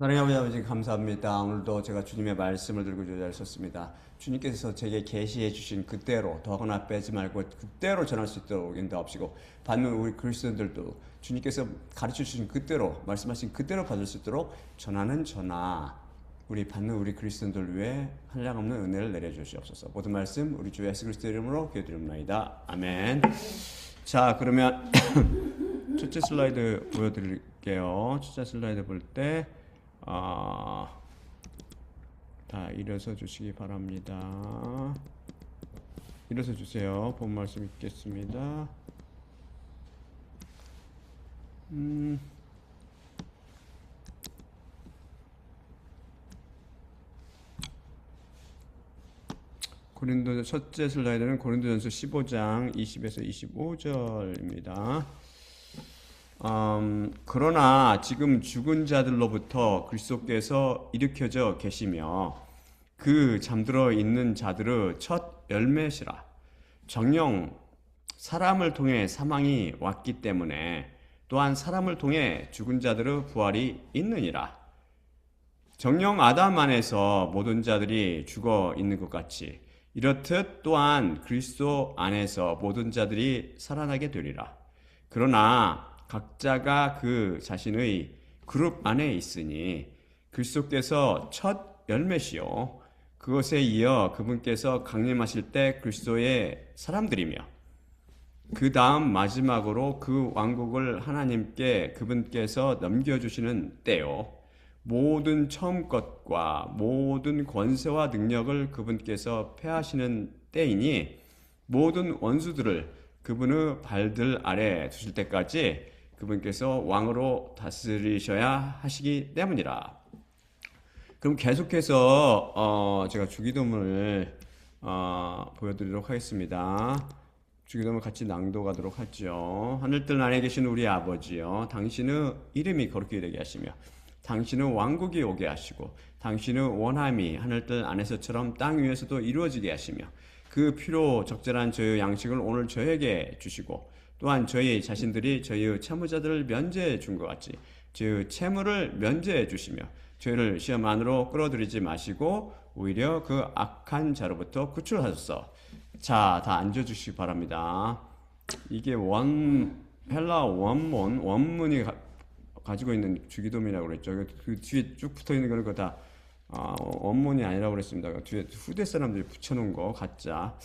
사랑하는 아버지 감사합니다. 오늘도 제가 주님의 말씀을 들고 잘 썼습니다. 주님께서 제게 계시해 주신 그대로 더 하나 빼지 말고 그대로 전할 수 있도록 인도하시고 받는 우리 그리스도인들도 주님께서 가르쳐 주신 그대로 말씀하신 그대로 받을 수 있도록 전하는 전하 우리 받는 우리 그리스도인들 위해 한량없는 은혜를 내려주시옵소서. 모든 말씀 우리 주 예수 그리스도 이름으로 기도드립니다. 아멘. 자, 그러면 첫째 슬라이드 보여드릴게요. 첫째 슬라이드 볼때 다 일어서 주시기 바랍니다. 일어서 주세요. 본 말씀 읽겠습니다. 고린도 첫째 슬라이드는 고린도전서 15장 20에서 25절입니다. 그러나 지금 죽은 자들로부터 그리스도께서 일으켜져 계시며 그 잠들어 있는 자들의 첫 열매시라. 정녕 사람을 통해 사망이 왔기 때문에 또한 사람을 통해 죽은 자들의 부활이 있느니라. 정녕 아담 안에서 모든 자들이 죽어 있는 것 같이 이렇듯 또한 그리스도 안에서 모든 자들이 살아나게 되리라. 그러나 각자가 그 자신의 그룹 안에 있으니 그리스도께서 첫 열매시요 그것에 이어 그분께서 강림하실 때 그리스도의 사람들이며 그 다음 마지막으로 그 왕국을 하나님께 그분께서 넘겨주시는 때요 모든 처음 것과 모든 권세와 능력을 그분께서 패하시는 때이니 모든 원수들을 그분의 발들 아래 두실 때까지 그분께서 왕으로 다스리셔야 하시기 때문이라. 그럼 계속해서 제가 주기도문을 보여드리도록 하겠습니다. 주기도문 같이 낭독하도록 하죠. 하늘들 안에 계신 우리 아버지여, 당신의 이름이 거룩히 되게 하시며 당신의 왕국이 오게 하시고 당신의 원함이 하늘들 안에서처럼 땅 위에서도 이루어지게 하시며 그 피로 적절한 저희 양식을 오늘 저에게 주시고 또한 저희 자신들이 저희의 채무자들을 면제해 준 것 같이 저희 채무를 면제해 주시며 저희를 시험 안으로 끌어들이지 마시고 오히려 그 악한 자로부터 구출하소서. 자, 다 앉아주시기 바랍니다. 이게 헬라 원문이 가지고 있는 주기도문이라고 그랬죠. 그 뒤에 쭉 붙어 있는 거는 다 원문이 아니라고 그랬습니다. 뒤에 후대 사람들이 붙여놓은 거 가짜.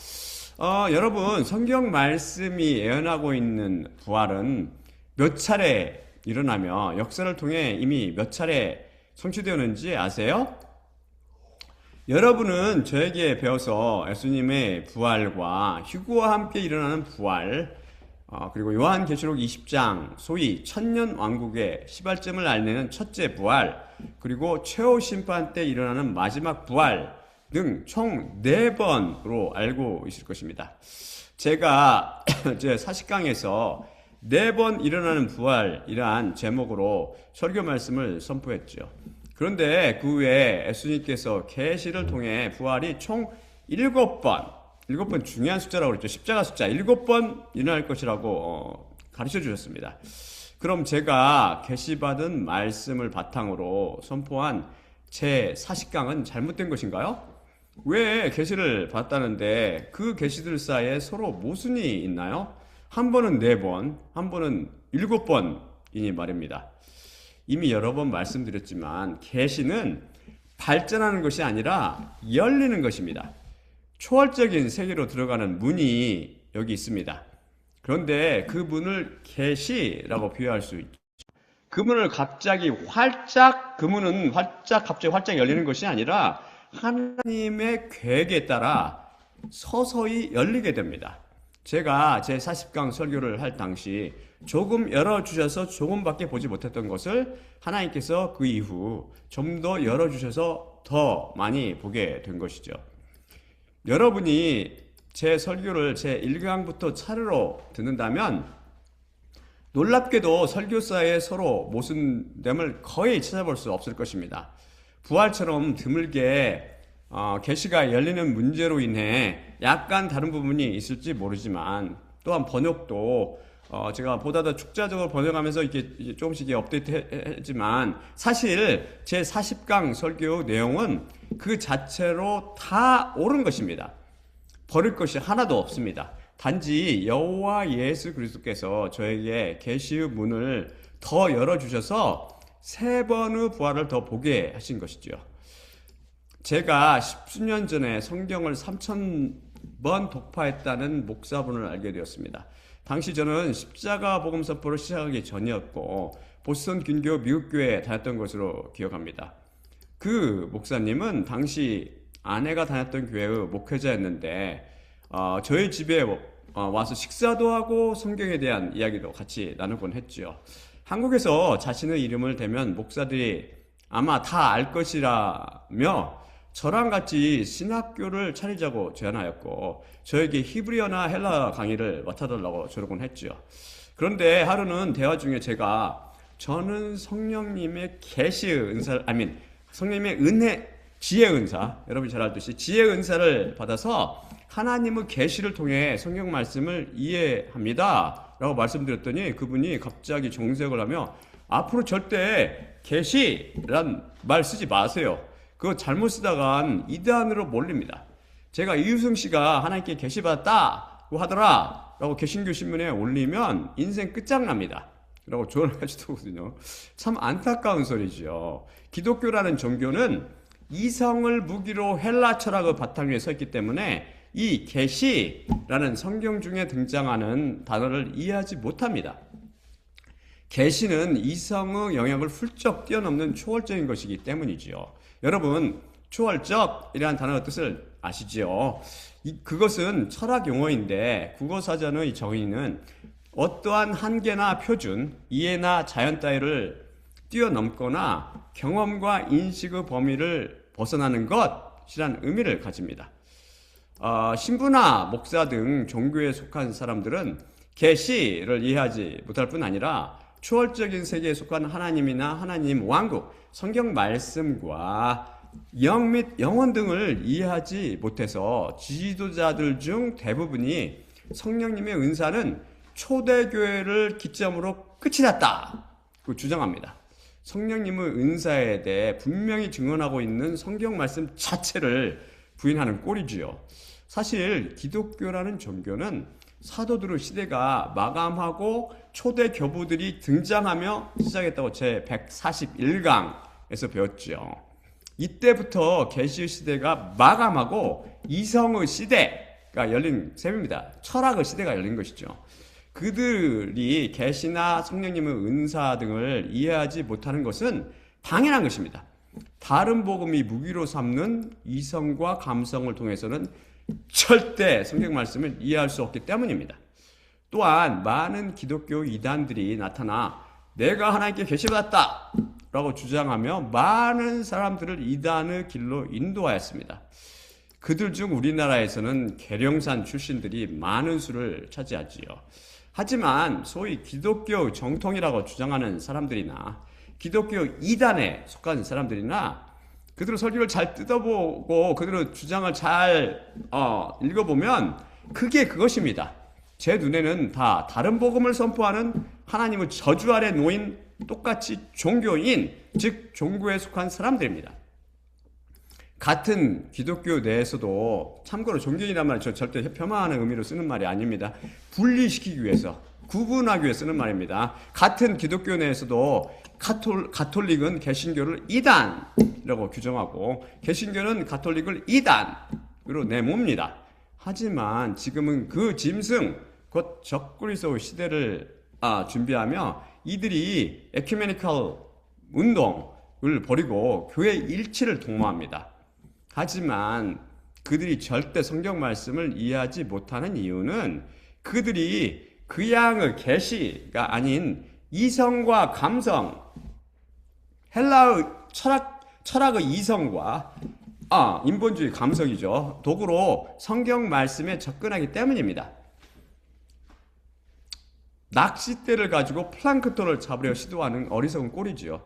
여러분 성경 말씀이 예언하고 있는 부활은 몇 차례 일어나며 역사를 통해 이미 몇 차례 성취되었는지 아세요? 여러분은 저에게 배워서 예수님의 부활과 휴거와 함께 일어나는 부활 그리고 요한계시록 20장 소위 천년왕국의 시발점을 알리는 첫째 부활 그리고 최후 심판 때 일어나는 마지막 부활 등 총 4번으로 알고 있을 것입니다. 제가 제 40강에서 4번 일어나는 부활이란 제목으로 설교 말씀을 선포했죠. 그런데 그 후에 예수님께서 계시를 통해 부활이 총 7번 중요한 숫자라고 그랬죠. 십자가 숫자 7번 일어날 것이라고 가르쳐 주셨습니다. 그럼 제가 계시받은 말씀을 바탕으로 선포한 제 40강은 잘못된 것인가요? 왜 계시를 받았다는데 그 계시들 사이에 서로 모순이 있나요? 한 번은 4번, 한 번은 7번이니 말입니다. 이미 여러 번 말씀드렸지만 계시는 발전하는 것이 아니라 열리는 것입니다. 초월적인 세계로 들어가는 문이 여기 있습니다. 그런데 그 문을 계시라고 비유할 수 있죠. 그 문을 갑자기 그 문은 갑자기 활짝 열리는 것이 아니라 하나님의 계획에 따라 서서히 열리게 됩니다. 제가 제 40강 설교를 할 당시 조금 열어주셔서 조금밖에 보지 못했던 것을 하나님께서 그 이후 좀 더 열어주셔서 더 많이 보게 된 것이죠. 여러분이 제 설교를 제 1강부터 차례로 듣는다면 놀랍게도 설교사의 서로 모순됨을 거의 찾아볼 수 없을 것입니다. 부활처럼 드물게 계시가 열리는 문제로 인해 약간 다른 부분이 있을지 모르지만 또한 번역도 제가 보다 더 축자적으로 번역하면서 이게 조금씩 업데이트했지만 사실 제 40강 설교 내용은 그 자체로 다 옳은 것입니다. 버릴 것이 하나도 없습니다. 단지 여호와 예수 그리스도께서 저에게 계시의 문을 더 열어주셔서 3번의 부활을 더 보게 하신 것이죠. 제가 10수년 전에 성경을 3,000번 독파했다는 목사분을 알게 되었습니다. 당시 저는 십자가 복음 선포를 시작하기 전이었고 보스턴 균교 미국교회에 다녔던 것으로 기억합니다. 그 목사님은 당시 아내가 다녔던 교회의 목회자였는데 저희 집에 와서 식사도 하고 성경에 대한 이야기도 같이 나누곤 했죠. 한국에서 자신의 이름을 대면 목사들이 아마 다 알 것이라며 저랑 같이 신학교를 차리자고 제안하였고 저에게 히브리어나 헬라 강의를 맡아달라고 조르곤 했죠. 그런데 하루는 대화 중에 저는 성령님의 계시의 은사를 성령님의 은혜 지혜 은사, 여러분이 잘 알듯이 지혜 은사를 받아서 하나님의 계시를 통해 성경 말씀을 이해합니다 라고 말씀드렸더니 그분이 갑자기 정색을 하며 앞으로 절대 계시란 말 쓰지 마세요. 그거 잘못 쓰다간 이단으로 몰립니다. 제가 이유승 씨가 하나님께 계시받았다고 하더라 라고 개신교 신문에 올리면 인생 끝장납니다 라고 조언을 하시더군요. 참 안타까운 소리죠. 기독교라는 종교는 이성을 무기로 헬라 철학의 바탕 위에 서 있기 때문에 이 계시라는 성경 중에 등장하는 단어를 이해하지 못합니다. 계시는 이성의 영역을 훌쩍 뛰어넘는 초월적인 것이기 때문이지요. 여러분, 초월적이라는 단어의 뜻을 아시죠? 그것은 철학 용어인데 국어사전의 정의는 어떠한 한계나 표준, 이해나 자연 따위를 뛰어넘거나 경험과 인식의 범위를 벗어나는 것이라는 의미를 가집니다. 신부나 목사 등 종교에 속한 사람들은 계시를 이해하지 못할 뿐 아니라 초월적인 세계에 속한 하나님이나 하나님 왕국, 성경 말씀과 영 및 영혼 등을 이해하지 못해서 지도자들 중 대부분이 성령님의 은사는 초대교회를 기점으로 끝이 났다고 주장합니다. 성령님의 은사에 대해 분명히 증언하고 있는 성경 말씀 자체를 부인하는 꼴이지요. 사실 기독교라는 종교는 사도들의 시대가 마감하고 초대 교부들이 등장하며 시작했다고 제 141강에서 배웠죠. 이때부터 계시의 시대가 마감하고 이성의 시대가 열린 셈입니다. 철학의 시대가 열린 것이죠. 그들이 계시나 성령님의 은사 등을 이해하지 못하는 것은 당연한 것입니다. 다른 복음이 무기로 삼는 이성과 감성을 통해서는 절대 성경 말씀을 이해할 수 없기 때문입니다. 또한 많은 기독교 이단들이 나타나 내가 하나님께 계시받았다 라고 주장하며 많은 사람들을 이단의 길로 인도하였습니다. 그들 중 우리나라에서는 계룡산 출신들이 많은 수를 차지하지요. 하지만 소위 기독교 정통이라고 주장하는 사람들이나 기독교 이단에 속한 사람들이나 그들의 설교를 잘 뜯어보고 그들의 주장을 잘 읽어보면 그게 그것입니다. 제 눈에는 다 다른 복음을 선포하는 하나님의 저주 아래 놓인 똑같이 종교인, 즉 종교에 속한 사람들입니다. 같은 기독교 내에서도 참고로 종교인이란 말은 저 절대 폄하하는 의미로 쓰는 말이 아닙니다. 분리시키기 위해서, 구분하기 위해 쓰는 말입니다. 같은 기독교 내에서도 가톨릭은 개신교를 이단이라고 규정하고 개신교는 가톨릭을 이단으로 내몹니다. 하지만 지금은 그 짐승, 곧 적그리스도 시대를 준비하며 이들이 에큐메니컬 운동을 벌이고 교회 일치를 독모합니다. 하지만 그들이 절대 성경 말씀을 이해하지 못하는 이유는 그들이 그 양의 계시가 아닌 이성과 감성, 헬라의 철학의 이성과 인본주의 감성이죠. 도구로 성경 말씀에 접근하기 때문입니다. 낚싯대를 가지고 플랑크톤을 잡으려 시도하는 어리석은 꼴이지요.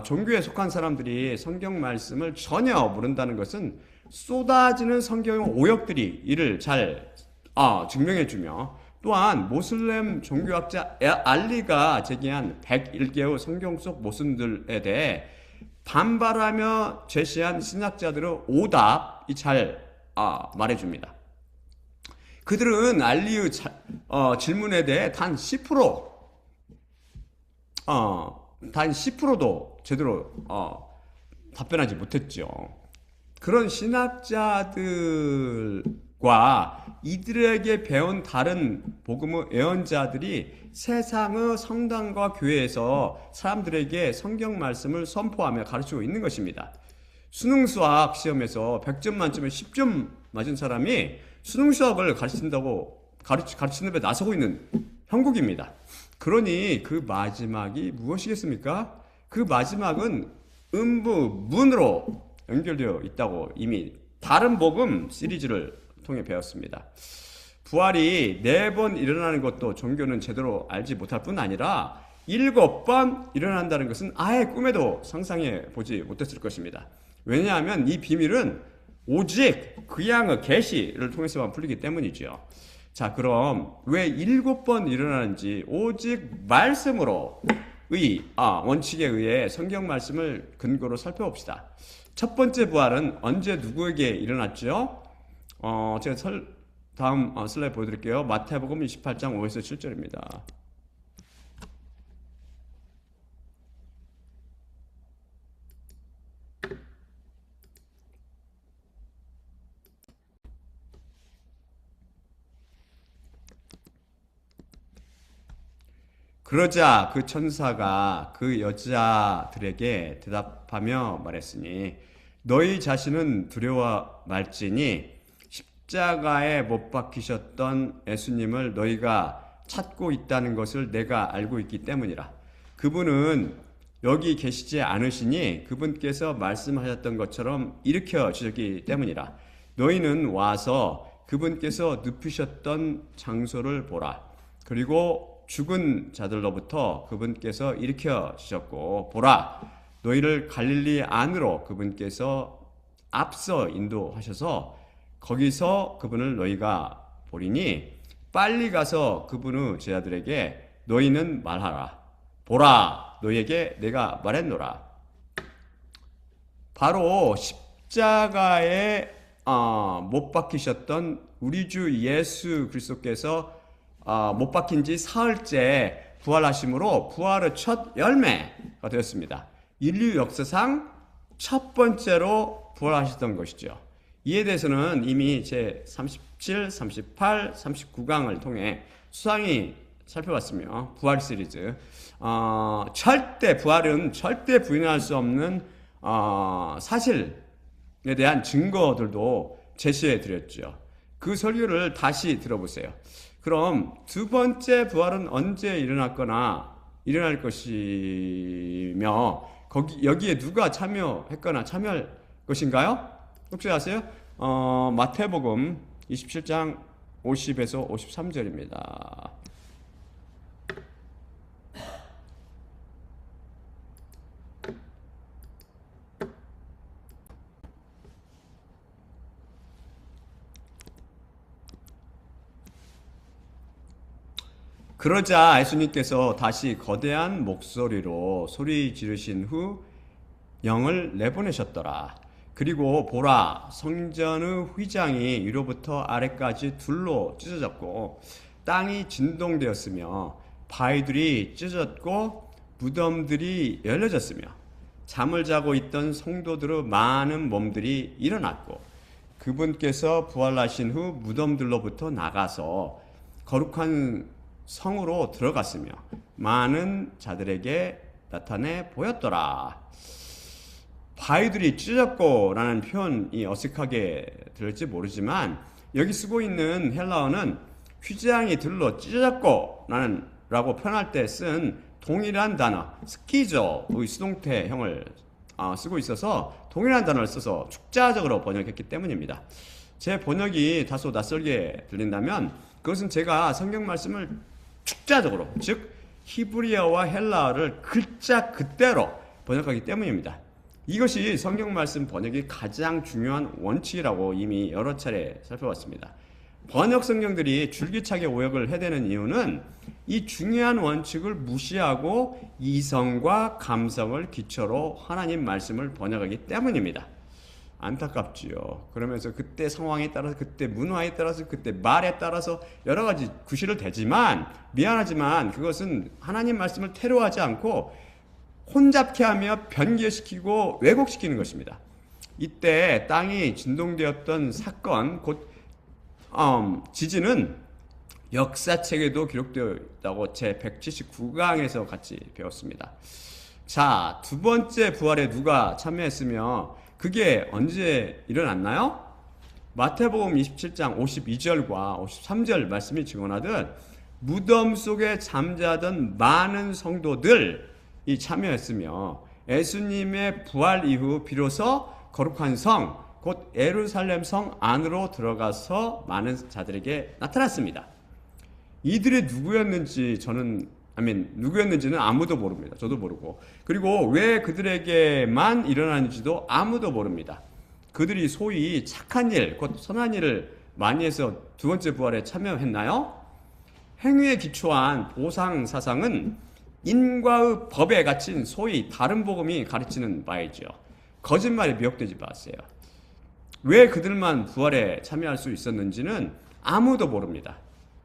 종교에 속한 사람들이 성경 말씀을 전혀 모른다는 것은 쏟아지는 성경의 오역들이 이를 잘 증명해주며 또한 모슬렘 종교학자 알리가 제기한 101개의 성경 속 모순들에 대해 반발하며 제시한 신학자들의 오답이 잘 말해줍니다. 그들은 알리의 질문에 대해 단 10%도 제대로 답변하지 못했죠. 그런 신학자들과 이들에게 배운 다른 복음의 예언자들이 세상의 성당과 교회에서 사람들에게 성경 말씀을 선포하며 가르치고 있는 것입니다. 수능수학 시험에서 100점 만점에 10점 맞은 사람이 수능수학을 가르치는 데 나서고 있는 형국입니다. 그러니 그 마지막이 무엇이겠습니까? 그 마지막은 문으로 연결되어 있다고 이미 다른 복음 시리즈를 통해 배웠습니다. 부활이 4번 일어나는 것도 종교는 제대로 알지 못할 뿐 아니라 7번 일어난다는 것은 아예 꿈에도 상상해 보지 못했을 것입니다. 왜냐하면 이 비밀은 오직 그 양의 계시를 통해서만 풀리기 때문이죠. 자, 그럼 왜 7번 일어나는지 오직 말씀으로 원칙에 의해 성경 말씀을 근거로 살펴봅시다. 첫 번째 부활은 언제 누구에게 일어났죠? 제가 다음 슬라이드 보여드릴게요. 마태복음 28장 5에서 7절입니다. 그러자 그 천사가 그 여자들에게 대답하며 말했으니 너희 자신은 두려워 말지니 십자가에 못 박히셨던 예수님을 너희가 찾고 있다는 것을 내가 알고 있기 때문이라. 그분은 여기 계시지 않으시니 그분께서 말씀하셨던 것처럼 일으켜 주셨기 때문이라. 너희는 와서 그분께서 눕히셨던 장소를 보라. 그리고 죽은 자들로부터 그분께서 일으켜 주셨고 보라, 너희를 갈릴리 안으로 그분께서 앞서 인도하셔서 거기서 그분을 너희가 보리니 빨리 가서 그분의 제자들에게 너희는 말하라. 보라, 너희에게 내가 말했노라. 바로 십자가에 못 박히셨던 우리 주 예수 그리스도께서 못 박힌 지 사흘째 부활하심으로 부활의 첫 열매가 되었습니다. 인류 역사상 첫 번째로 부활하셨던 것이죠. 이에 대해서는 이미 제 37, 38, 39강을 통해 수상히 살펴봤으며 부활 시리즈 부활은 절대 부인할 수 없는 사실에 대한 증거들도 제시해 드렸죠. 그 설교를 다시 들어보세요. 그럼 두 번째 부활은 언제 일어날 것이며 여기에 누가 참여했거나 참여할 것인가요? 혹시 아세요? 마태복음 27장 50에서 53절입니다. 그러자 예수님께서 다시 거대한 목소리로 소리 지르신 후 영을 내보내셨더라. 그리고 보라, 성전의 휘장이 위로부터 아래까지 둘로 찢어졌고 땅이 진동되었으며 바위들이 찢어졌고 무덤들이 열려졌으며 잠을 자고 있던 성도들의 많은 몸들이 일어났고 그분께서 부활하신 후 무덤들로부터 나가서 거룩한 성으로 들어갔으며 많은 자들에게 나타내 보였더라. 바위들이 찢어졌고 라는 표현이 어색하게 들을지 모르지만 여기 쓰고 있는 헬라어는 휘장이 들로 찢어졌고 라고 표현할 때 쓴 동일한 단어 스키저의 수동태형을 쓰고 있어서 동일한 단어를 써서 축자적으로 번역했기 때문입니다. 제 번역이 다소 낯설게 들린다면 그것은 제가 성경 말씀을 축자적으로, 즉 히브리어와 헬라어를 글자 그대로 번역하기 때문입니다. 이것이 성경 말씀 번역의 가장 중요한 원칙이라고 이미 여러 차례 살펴봤습니다. 번역 성경들이 줄기차게 오역을 해대는 이유는 이 중요한 원칙을 무시하고 이성과 감성을 기초로 하나님 말씀을 번역하기 때문입니다. 안타깝지요. 그러면서 그때 상황에 따라서, 그때 문화에 따라서, 그때 말에 따라서 여러 가지 구실을 대지만, 미안하지만 그것은 하나님 말씀을 테러하지 않고 혼잡케 하며 변개시키고 왜곡시키는 것입니다. 이때 땅이 진동되었던 사건, 곧 지진은 역사책에도 기록되어 있다고 제 179강에서 같이 배웠습니다. 자, 두 번째 부활에 누가 참여했으며 그게 언제 일어났나요? 마태복음 27장 52절과 53절 말씀이 증언하듯 무덤 속에 잠자던 많은 성도들이 참여했으며 예수님의 부활 이후 비로소 거룩한 성, 곧 예루살렘 성 안으로 들어가서 많은 자들에게 나타났습니다. 이들이 누구였는지는 아무도 모릅니다. 저도 모르고. 그리고 왜 그들에게만 일어나는지도 아무도 모릅니다. 그들이 소위 착한 일, 곧 선한 일을 많이 해서 두 번째 부활에 참여했나요? 행위에 기초한 보상 사상은 인과의 법에 갇힌 소위 다른 복음이 가르치는 바이죠. 거짓말에 미혹되지 마세요. 왜 그들만 부활에 참여할 수 있었는지는 아무도 모릅니다.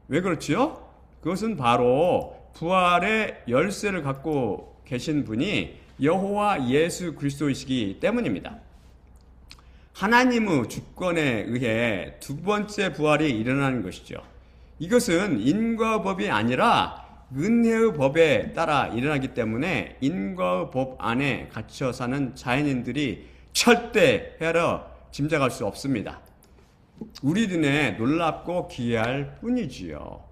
왜 그렇지요? 그것은 바로 부활의 열쇠를 갖고 계신 분이 여호와 예수 그리스도이시기 때문입니다. 하나님의 주권에 의해 두 번째 부활이 일어나는 것이죠. 이것은 인과의 법이 아니라 은혜의 법에 따라 일어나기 때문에 인과의 법 안에 갇혀 사는 자연인들이 절대 헤아려 짐작할 수 없습니다. 우리 눈에 놀랍고 기이할 뿐이지요.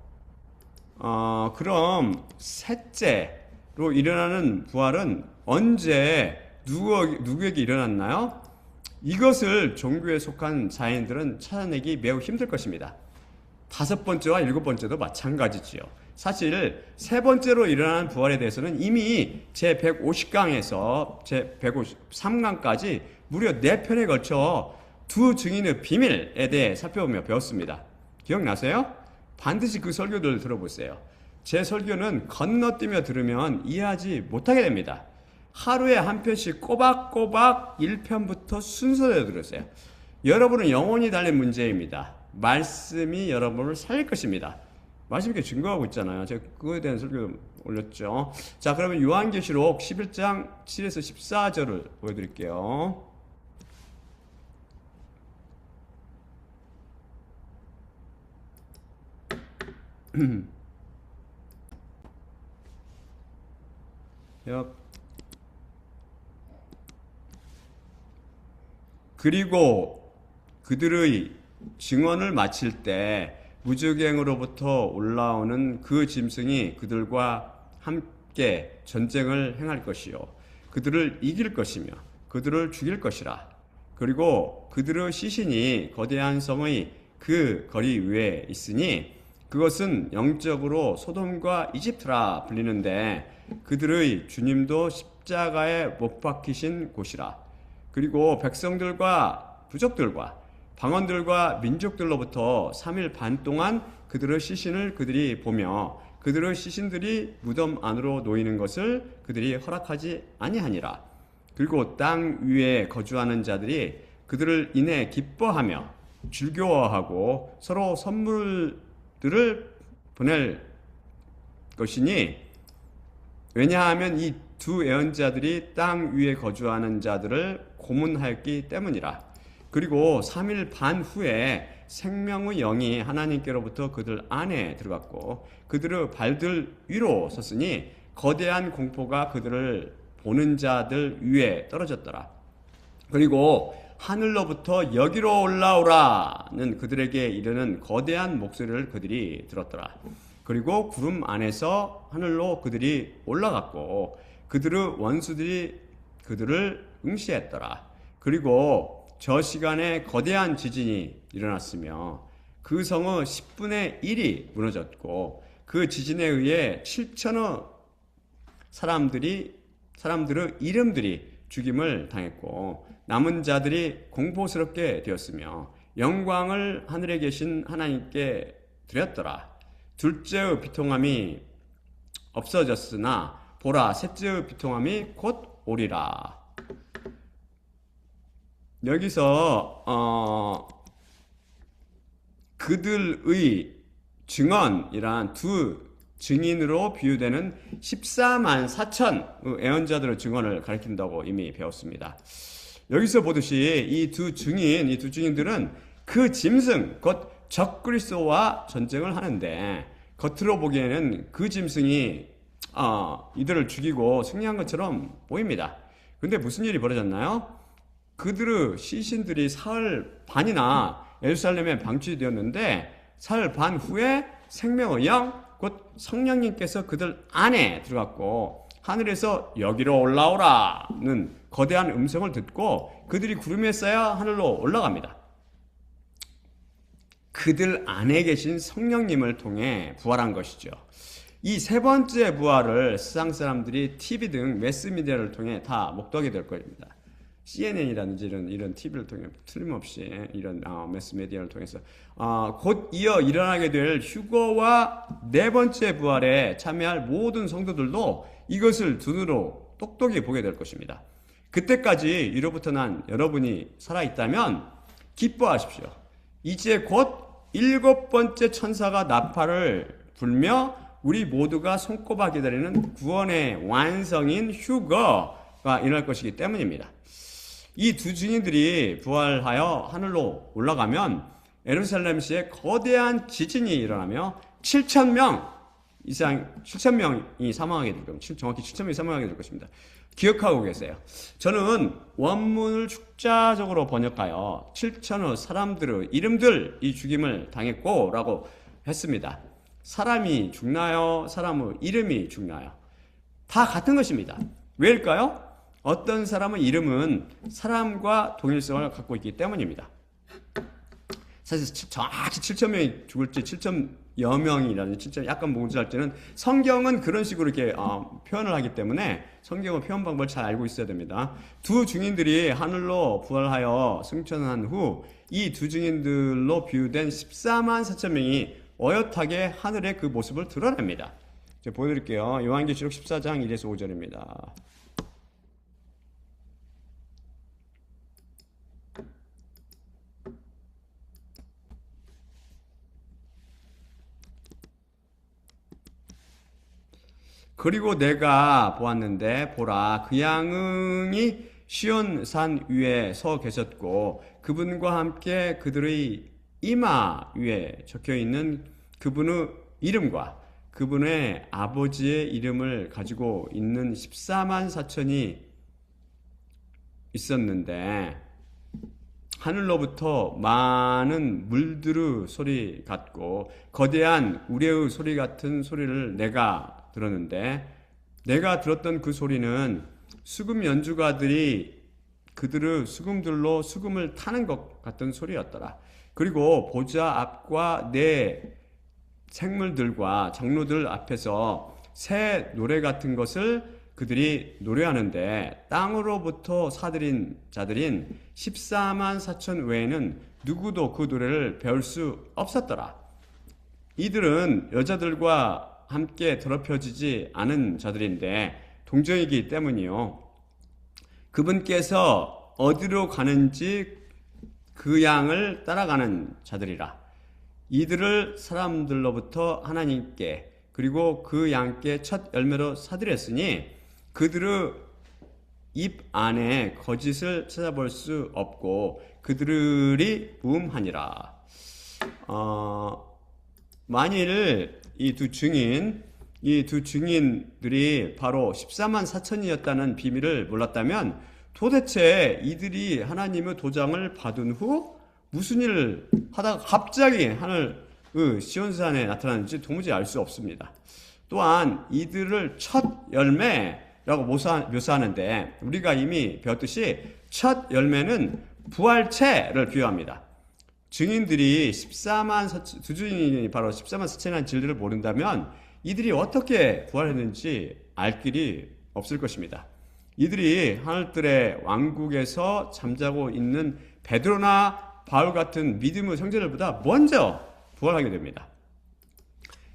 그럼 셋째로 일어나는 부활은 언제 누구에게 일어났나요? 이것을 종교에 속한 자인들은 찾아내기 매우 힘들 것입니다. 다섯 번째와 일곱 번째도 마찬가지지요. 사실 세 번째로 일어나는 부활에 대해서는 이미 제 150강에서 제 153강까지 무려 4편에 걸쳐 두 증인의 비밀에 대해 살펴보며 배웠습니다. 기억나세요? 반드시 그 설교들 들어보세요. 제 설교는 건너뛰며 들으면 이해하지 못하게 됩니다. 하루에 한 편씩 꼬박꼬박 1편부터 순서대로 들으세요. 여러분은 영혼이 달린 문제입니다. 말씀이 여러분을 살릴 것입니다. 말씀이 이렇게 증거하고 있잖아요. 제가 그거에 대한 설교 올렸죠. 자, 그러면 요한계시록 11장 7에서 14절을 보여드릴게요. 그리고 그들의 증언을 마칠 때 무저갱으로부터 올라오는 그 짐승이 그들과 함께 전쟁을 행할 것이요 그들을 이길 것이며 그들을 죽일 것이라. 그리고 그들의 시신이 거대한 성의 그 거리 위에 있으니 그것은 영적으로 소돔과 이집트라 불리는데 그들의 주님도 십자가에 못 박히신 곳이라. 그리고 백성들과 부족들과 방언들과 민족들로부터 3일 반 동안 그들의 시신을 그들이 보며 그들의 시신들이 무덤 안으로 놓이는 것을 그들이 허락하지 아니하니라. 그리고 땅 위에 거주하는 자들이 그들을 인해 기뻐하며 즐거워하고 서로 선물들을 보낼 것이니 왜냐하면 이 두 예언자들이 땅 위에 거주하는 자들을 고문하였기 때문이라. 그리고 3일 반 후에 생명의 영이 하나님께로부터 그들 안에 들어갔고 그들의 발들 위로 섰으니 거대한 공포가 그들을 보는 자들 위에 떨어졌더라. 그리고 하늘로부터 여기로 올라오라는 그들에게 이르는 거대한 목소리를 그들이 들었더라. 그리고 구름 안에서 하늘로 그들이 올라갔고 그들의 원수들이 그들을 응시했더라. 그리고 저 시간에 거대한 지진이 일어났으며 그 성의 10분의 1이 무너졌고 그 지진에 의해 7천의 사람들의 이름들이 죽임을 당했고 남은 자들이 공포스럽게 되었으며 영광을 하늘에 계신 하나님께 드렸더라. 둘째의 비통함이 없어졌으나 보라 셋째의 비통함이 곧 오리라. 여기서 그들의 증언이란 두 증인으로 비유되는 14만 4천 애언자들의 증언을 가리킨다고 이미 배웠습니다. 여기서 보듯이 이 두 증인들은 그 짐승 곧 적그리스도와 전쟁을 하는데 겉으로 보기에는 그 짐승이 이들을 죽이고 승리한 것처럼 보입니다. 그런데 무슨 일이 벌어졌나요? 그들의 시신들이 사흘 반이나 예루살렘에 방치되었는데 사흘 반 후에 생명의 영 곧 성령님께서 그들 안에 들어갔고 하늘에서 여기로 올라오라는 거대한 음성을 듣고 그들이 구름에 쌓여 하늘로 올라갑니다. 그들 안에 계신 성령님을 통해 부활한 것이죠. 이 세 번째 부활을 세상 사람들이 TV 등 매스미디어를 통해 다 목도하게 될 겁니다. CNN이라든지 이런 TV를 통해 틀림없이 이런 매스미디어를 통해서 곧 이어 일어나게 될 휴거와 네 번째 부활에 참여할 모든 성도들도 이것을 두 눈으로 똑똑히 보게 될 것입니다. 그때까지 이로부터 난 여러분이 살아있다면 기뻐하십시오. 이제 곧 일곱 번째 천사가 나팔을 불며 우리 모두가 손꼽아 기다리는 구원의 완성인 휴거가 일어날 것이기 때문입니다. 이 두 증인들이 부활하여 하늘로 올라가면 예루살렘시에 거대한 지진이 일어나며 7,000명 이상 7,000명이 사망하게 될 겁니다. 정확히 7,000명이 사망하게 될 것입니다. 기억하고 계세요. 저는 원문을 축자적으로 번역하여 7천의 사람들의 이름들 이 죽임을 당했고 라고 했습니다. 사람이 죽나요? 사람의 이름이 죽나요? 다 같은 것입니다. 왜일까요? 어떤 사람의 이름은 사람과 동일성을 갖고 있기 때문입니다. 사실 정확히 7,000명이 죽을지 7,000여 명이라든지 7,000 약간 모자랄지는 성경은 그런 식으로 이렇게 표현을 하기 때문에 성경의 표현 방법을 잘 알고 있어야 됩니다. 두 증인들이 하늘로 부활하여 승천한 후 이 두 증인들로 비유된 14만 4천 명이 어엿하게 하늘의 그 모습을 드러냅니다. 제가 보여드릴게요. 요한계시록 14장 1에서 5절입니다. 그리고 내가 보았는데 보라 그 양응이 시온산 위에 서 계셨고 그분과 함께 그들의 이마 위에 적혀있는 그분의 이름과 그분의 아버지의 이름을 가지고 있는 14만 4천이 있었는데 하늘로부터 많은 물들의 소리 같고 거대한 우레의 소리 같은 소리를 내가 들었는데 내가 들었던 그 소리는 수금 연주가들이 그들의 수금들로 수금을 타는 것 같은 소리였더라. 그리고 보좌 앞과 네 생물들과 장로들 앞에서 새 노래 같은 것을 그들이 노래하는데 땅으로부터 사들인 자들인 14만 4천 외에는 누구도 그 노래를 배울 수 없었더라. 이들은 여자들과 함께 더럽혀지지 않은 자들인데 동정이기 때문이요. 그분께서 어디로 가는지 그 양을 따라가는 자들이라. 이들을 사람들로부터 하나님께 그리고 그 양께 첫 열매로 사드렸으니 그들의 입 안에 거짓을 찾아볼 수 없고 그들이 무음하니라. 만일 이 두 증인들이 바로 14만 4천이었다는 비밀을 몰랐다면 도대체 이들이 하나님의 도장을 받은 후 무슨 일을 하다가 갑자기 하늘 시온산에 나타나는지 도무지 알 수 없습니다. 또한 이들을 첫 열매라고 묘사하는데 우리가 이미 배웠듯이 첫 열매는 부활체를 비유합니다. 증인들이 14만 4천, 두 증인이 바로 14만 4천이라는 진리를 모른다면 이들이 어떻게 부활했는지 알 길이 없을 것입니다. 이들이 하늘들의 왕국에서 잠자고 있는 베드로나 바울 같은 믿음의 형제들보다 먼저 부활하게 됩니다.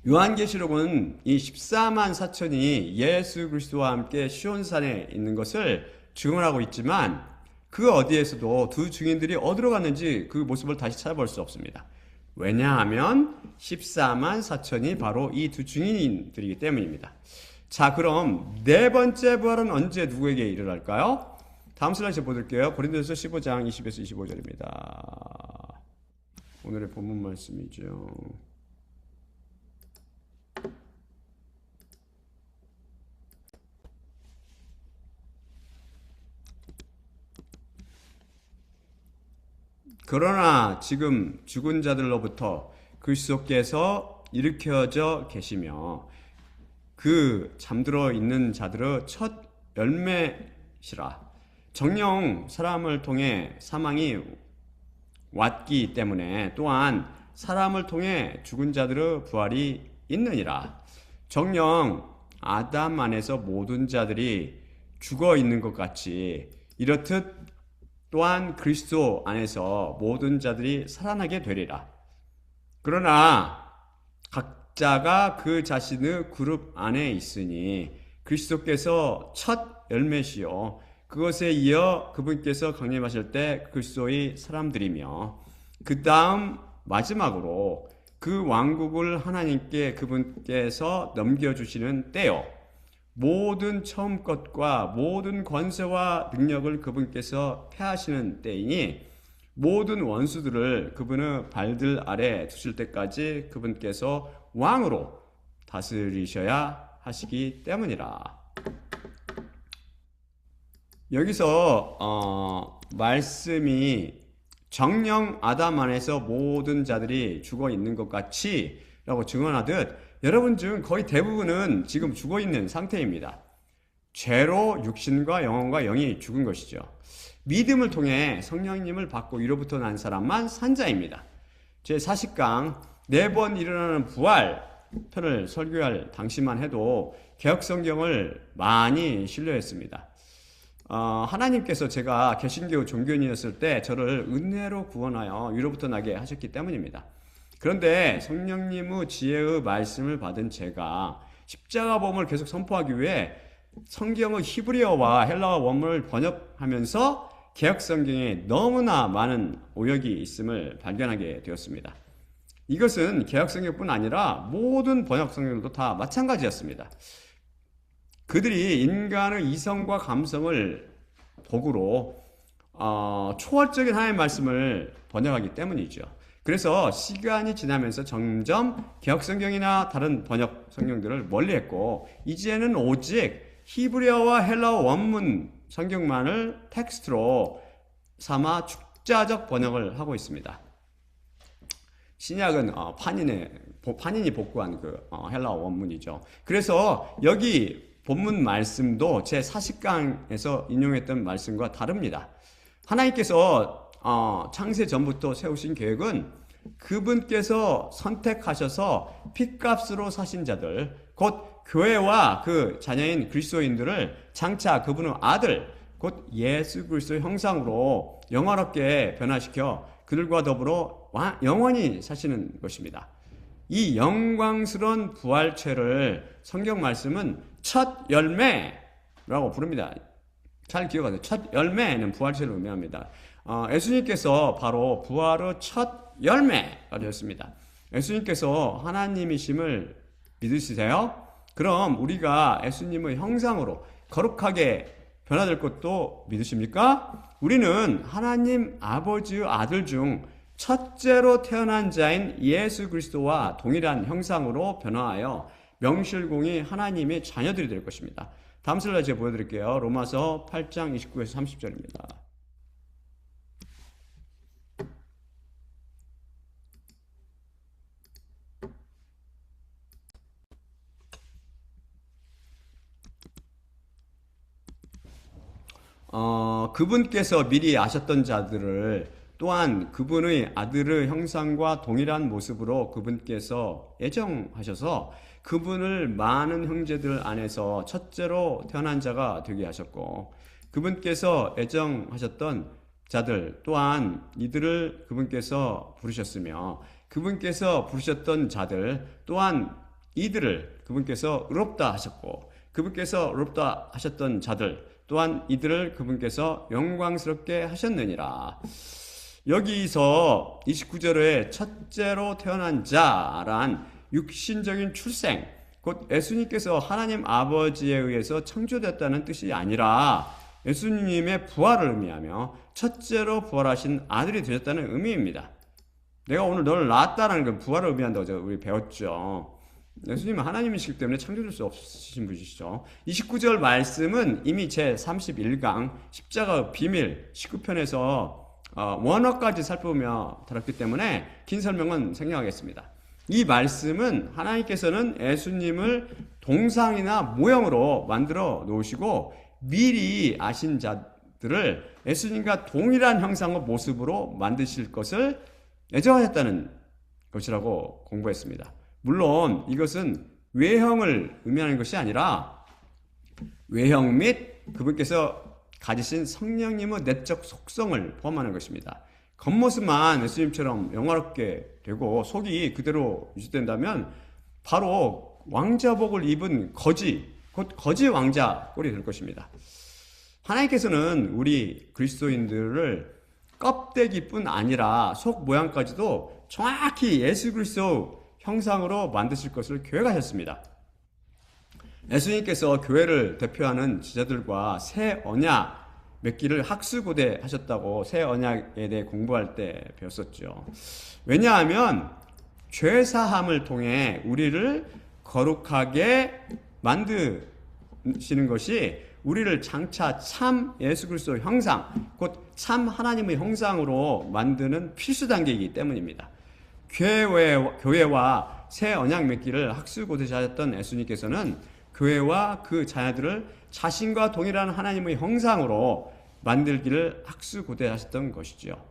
요한계시록은 이 14만 4천이 예수 그리스도와 함께 시온산에 있는 것을 증언하고 있지만 그 어디에서도 두 증인들이 어디로 갔는지 그 모습을 다시 찾아볼 수 없습니다. 왜냐하면 14만 4천이 바로 이 두 증인들이기 때문입니다. 자, 그럼 네 번째 부활은 언제 누구에게 일어날까요? 다음 슬라이드 보여드릴게요. 고린도전서 15장 20에서 25절입니다. 오늘의 본문 말씀이죠. 그러나 지금 죽은 자들로부터 그리스도께서 일으켜져 계시며 그 잠들어 있는 자들의 첫 열매시라. 정녕 사람을 통해 사망이 왔기 때문에 또한 사람을 통해 죽은 자들의 부활이 있느니라. 정녕 아담 안에서 모든 자들이 죽어 있는 것 같이 이렇듯 또한 그리스도 안에서 모든 자들이 살아나게 되리라. 그러나 각자가 그 자신의 그룹 안에 있으니 그리스도께서 첫 열매시요 그것에 이어 그분께서 강림하실 때 그리스도의 사람들이며 그 다음 마지막으로 그 왕국을 하나님께 그분께서 넘겨주시는 때요 모든 처음 것과 모든 권세와 능력을 그분께서 패하시는 때이니 모든 원수들을 그분의 발들 아래 두실 때까지 그분께서 왕으로 다스리셔야 하시기 때문이라. 여기서 말씀이 정녕 아담 안에서 모든 자들이 죽어 있는 것 같이 라고 증언하듯 여러분 중 거의 대부분은 지금 죽어 있는 상태입니다. 죄로 육신과 영혼과 영이 죽은 것이죠. 믿음을 통해 성령님을 받고 위로부터 난 사람만 산자입니다. 제 40강 4번 일어나는 부활 편을 설교할 당시만 해도 개혁성경을 많이 신뢰했습니다. 하나님께서 제가 개신교 종교인이었을 때 저를 은혜로 구원하여 위로부터 나게 하셨기 때문입니다. 그런데 성령님의 지혜의 말씀을 받은 제가 십자가복음을 계속 선포하기 위해 성경의 히브리어와 헬라어 원문을 번역하면서 개혁성경에 너무나 많은 오역이 있음을 발견하게 되었습니다. 이것은 개혁성경뿐 아니라 모든 번역성경도 다 마찬가지였습니다. 그들이 인간의 이성과 감성을 도구로 초월적인 하나님의 말씀을 번역하기 때문이죠. 그래서 시간이 지나면서 점점 개혁성경이나 다른 번역 성경들을 멀리했고 이제는 오직 히브리어와 헬라어 원문 성경만을 텍스트로 삼아 축자적 번역을 하고 있습니다. 신약은 판인이 복구한 그 헬라어 원문이죠. 그래서 여기 본문 말씀도 제 40강에서 인용했던 말씀과 다릅니다. 하나님께서 창세 전부터 세우신 계획은 그분께서 선택하셔서 핏값으로 사신 자들, 곧 교회와 그 자녀인 그리스도인들을 장차 그분의 아들, 곧 예수 그리스도의 형상으로 영화롭게 변화시켜 그들과 더불어 영원히 사시는 것입니다. 이 영광스러운 부활체를 성경 말씀은 첫 열매라고 부릅니다. 잘 기억하세요. 첫 열매는 부활체를 의미합니다. 예수님께서 바로 부활의 첫 열매가 되었습니다. 예수님께서 하나님이심을 믿으시세요? 그럼 우리가 예수님의 형상으로 거룩하게 변화될 것도 믿으십니까? 우리는 하나님 아버지의 아들 중 첫째로 태어난 자인 예수 그리스도와 동일한 형상으로 변화하여 명실공히 하나님의 자녀들이 될 것입니다. 다음 슬라이드 제가 보여드릴게요. 로마서 8장 29에서 30절입니다. 그분께서 미리 아셨던 자들을 또한 그분의 아들의 형상과 동일한 모습으로 그분께서 예정하셔서 그분을 많은 형제들 안에서 첫째로 태어난 자가 되게 하셨고 그분께서 예정하셨던 자들 또한 이들을 그분께서 부르셨으며 그분께서 부르셨던 자들 또한 이들을 그분께서 의롭다 하셨고 그분께서 의롭다 하셨던 자들 또한 이들을 그분께서 영광스럽게 하셨느니라. 여기서 29절에 첫째로 태어난 자란 육신적인 출생, 곧 예수님께서 하나님 아버지에 의해서 창조됐다는 뜻이 아니라 예수님의 부활을 의미하며 첫째로 부활하신 아들이 되셨다는 의미입니다. 내가 오늘 너를 낳았다는 건 부활을 의미한다고 우리 배웠죠. 예수님은 하나님이시기 때문에 창조될 수 없으신 분이시죠. 29절 말씀은 이미 제31강 십자가 비밀 19편에서 원어까지 살펴보며 다뤘기 때문에 긴 설명은 생략하겠습니다. 이 말씀은 하나님께서는 예수님을 동상이나 모형으로 만들어 놓으시고 미리 아신 자들을 예수님과 동일한 형상과 모습으로 만드실 것을 예정하셨다는 것이라고 공부했습니다. 물론 이것은 외형을 의미하는 것이 아니라 외형 및 그분께서 가지신 성령님의 내적 속성을 포함하는 것입니다. 겉모습만 예수님처럼 영화롭게 되고 속이 그대로 유지된다면 바로 왕자복을 입은 거지, 곧 거지 왕자 꼴이 될 것입니다. 하나님께서는 우리 그리스도인들을 껍데기뿐 아니라 속 모양까지도 정확히 예수 그리스도 형상으로 만드실 것을 계획하셨습니다. 예수님께서 교회를 대표하는 지자들과 새 언약 맺기를 학수고대 하셨다고 새 언약에 대해 공부할 때 배웠었죠. 왜냐하면 죄사함을 통해 우리를 거룩하게 만드시는 것이 우리를 장차 참 예수 그리스도 형상, 곧 참 하나님의 형상으로 만드는 필수 단계이기 때문입니다. 교회와 새 언약 맺기를 학수고대하셨던 예수님께서는 교회와 그 자녀들을 자신과 동일한 하나님의 형상으로 만들기를 학수고대하셨던 것이죠.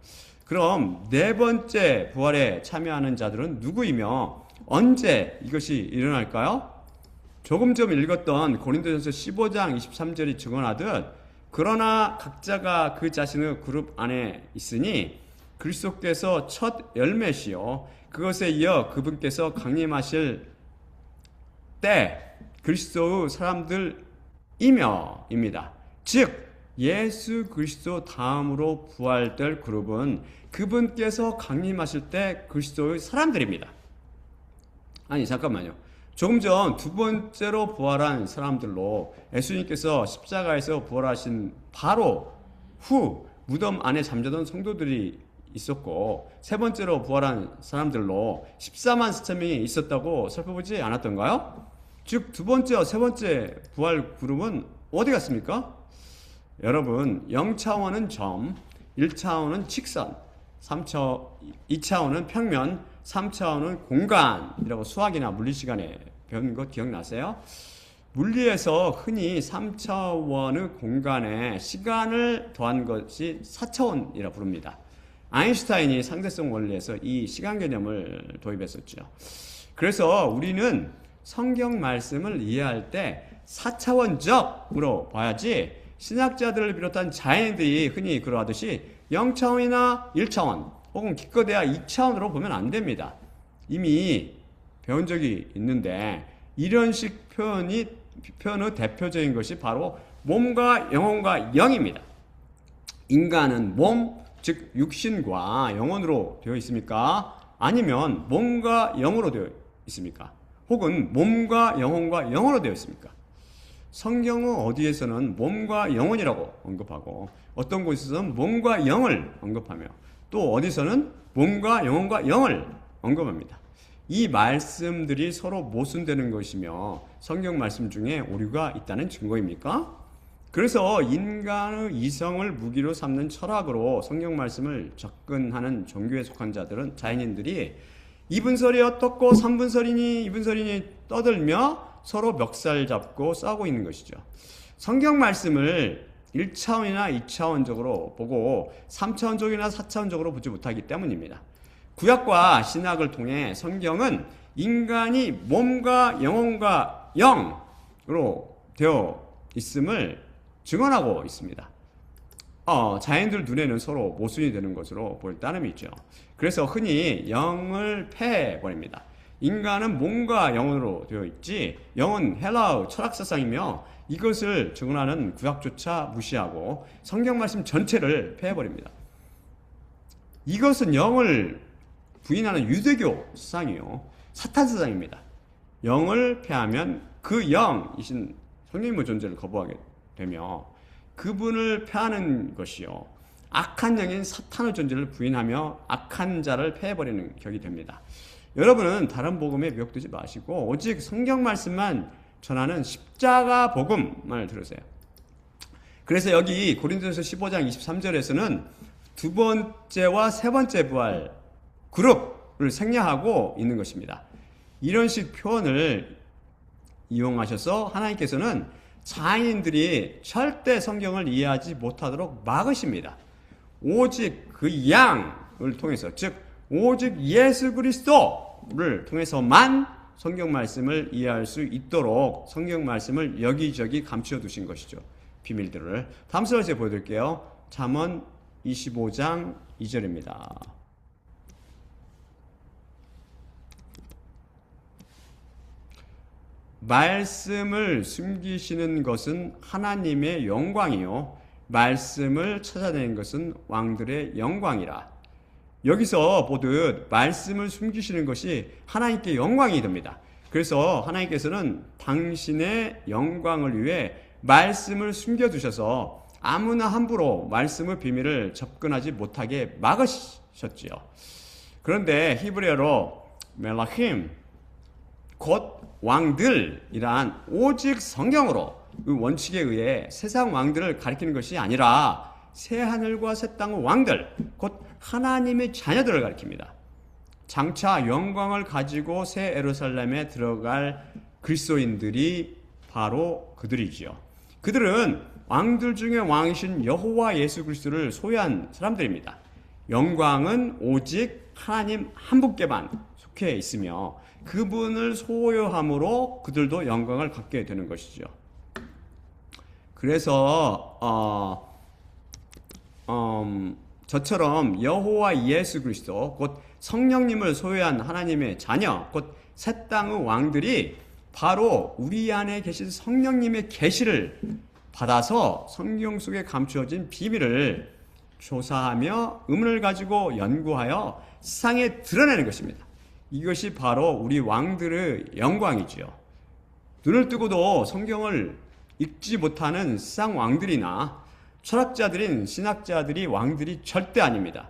그럼 네 번째 부활에 참여하는 자들은 누구이며 언제 이것이 일어날까요? 조금 전 읽었던 고린도전서 15장 23절이 증언하듯 그러나 각자가 그 자신의 그룹 안에 있으니 그리스도께서 첫 열매시요 그것에 이어 그분께서 강림하실 때 그리스도의 사람들이며입니다. 즉 예수 그리스도 다음으로 부활될 그룹은 그분께서 강림하실 때 그리스도의 사람들입니다. 아니 잠깐만요. 조금 전 두 번째로 부활한 사람들로 예수님께서 십자가에서 부활하신 바로 후 무덤 안에 잠자던 성도들이 있었고 세 번째로 부활한 사람들로 14만 4천 명이 있었다고 살펴보지 않았던가요? 즉 두 번째와 세 번째 부활 그룹은 어디 갔습니까? 여러분 0차원은 점, 1차원은 직선, 2차원은 평면, 3차원은 공간이라고 수학이나 물리 시간에 배운 거 기억나세요? 물리에서 흔히 3차원의 공간에 시간을 더한 것이 4차원이라 부릅니다. 아인슈타인이 상대성 원리에서 이 시간 개념을 도입했었죠. 그래서 우리는 성경 말씀을 이해할 때 4차원적으로 봐야지 신학자들을 비롯한 자연인들이 흔히 그러하듯이 0차원이나 1차원 혹은 기껏해야 2차원으로 보면 안 됩니다. 이미 배운 적이 있는데 이런 식 표현의 대표적인 것이 바로 몸과 영혼과 영입니다. 인간은 몸, 즉 육신과 영혼으로 되어 있습니까? 아니면 몸과 영으로 되어 있습니까? 혹은 몸과 영혼과 영으로 되어 있습니까? 성경은 어디에서는 몸과 영혼이라고 언급하고 어떤 곳에서는 몸과 영을 언급하며 또 어디서는 몸과 영혼과 영을 언급합니다. 이 말씀들이 서로 모순되는 것이며 성경 말씀 중에 오류가 있다는 증거입니까? 그래서 인간의 이성을 무기로 삼는 철학으로 성경 말씀을 접근하는 종교에 속한 자들은 자연인들이 이분설이 어떻고 삼분설이니 이분설이니 떠들며 서로 멱살 잡고 싸우고 있는 것이죠. 성경 말씀을 1차원이나 2차원적으로 보고 3차원적이나 4차원적으로 보지 못하기 때문입니다. 구약과 신약을 통해 성경은 인간이 몸과 영혼과 영으로 되어 있음을 증언하고 있습니다. 자연들 눈에는 서로 모순이 되는 것으로 보일 따름이 있죠. 그래서 흔히 영을 패해버립니다. 인간은 몸과 영혼으로 되어 있지, 영은 헬라어 철학사상이며 이것을 증언하는 구약조차 무시하고 성경 말씀 전체를 패해버립니다. 이것은 영을 부인하는 유대교 사상이요, 사탄 사상입니다. 영을 패하면 그 영이신 성령님의 존재를 거부하게 되며 그분을 패하는 것이요, 악한 영인 사탄의 존재를 부인하며 악한 자를 패해버리는 격이 됩니다. 여러분은 다른 복음에 미혹되지 마시고 오직 성경 말씀만 전하는 십자가 복음을 들으세요. 그래서 여기 고린도전서 15장 23절에서는 두 번째와 세 번째 부활 그룹을 생략하고 있는 것입니다. 이런 식 표현을 이용하셔서 하나님께서는 자인들이 절대 성경을 이해하지 못하도록 막으십니다. 오직 그 양을 통해서, 즉 오직 예수 그리스도를 통해서만 성경 말씀을 이해할 수 있도록 성경 말씀을 여기저기 감추어 두신 것이죠. 비밀들을. 다음 슬라이드에 보여드릴게요. 잠언 25장 2절입니다. 말씀을 숨기시는 것은 하나님의 영광이요, 말씀을 찾아내는 것은 왕들의 영광이라. 여기서 보듯 말씀을 숨기시는 것이 하나님께 영광이 됩니다. 그래서 하나님께서는 당신의 영광을 위해 말씀을 숨겨두셔서 아무나 함부로 말씀의 비밀을 접근하지 못하게 막으셨지요. 그런데 히브리어로 멜라힘, 곧 왕들이란 오직 성경으로 그 원칙에 의해 세상 왕들을 가리키는 것이 아니라 새하늘과 새 땅의 왕들, 곧 하나님의 자녀들을 가리킵니다. 장차 영광을 가지고 새 예루살렘에 들어갈 그리스도인들이 바로 그들이지요. 그들은 왕들 중에 왕이신 여호와 예수 그리스도를 소유한 사람들입니다. 영광은 오직 하나님 한 분께만 속해 있으며 그분을 소유함으로 그들도 영광을 갖게 되는 것이죠. 그래서 저처럼 여호와 예수 그리스도, 곧 성령님을 소유한 하나님의 자녀, 곧 새 땅의 왕들이 바로 우리 안에 계신 성령님의 계시를 받아서 성경 속에 감추어진 비밀을 조사하며 의문을 가지고 연구하여 세상에 드러내는 것입니다. 이것이 바로 우리 왕들의 영광이지요. 눈을 뜨고도 성경을 읽지 못하는 세상 왕들이나 철학자들인 신학자들이 왕들이 절대 아닙니다.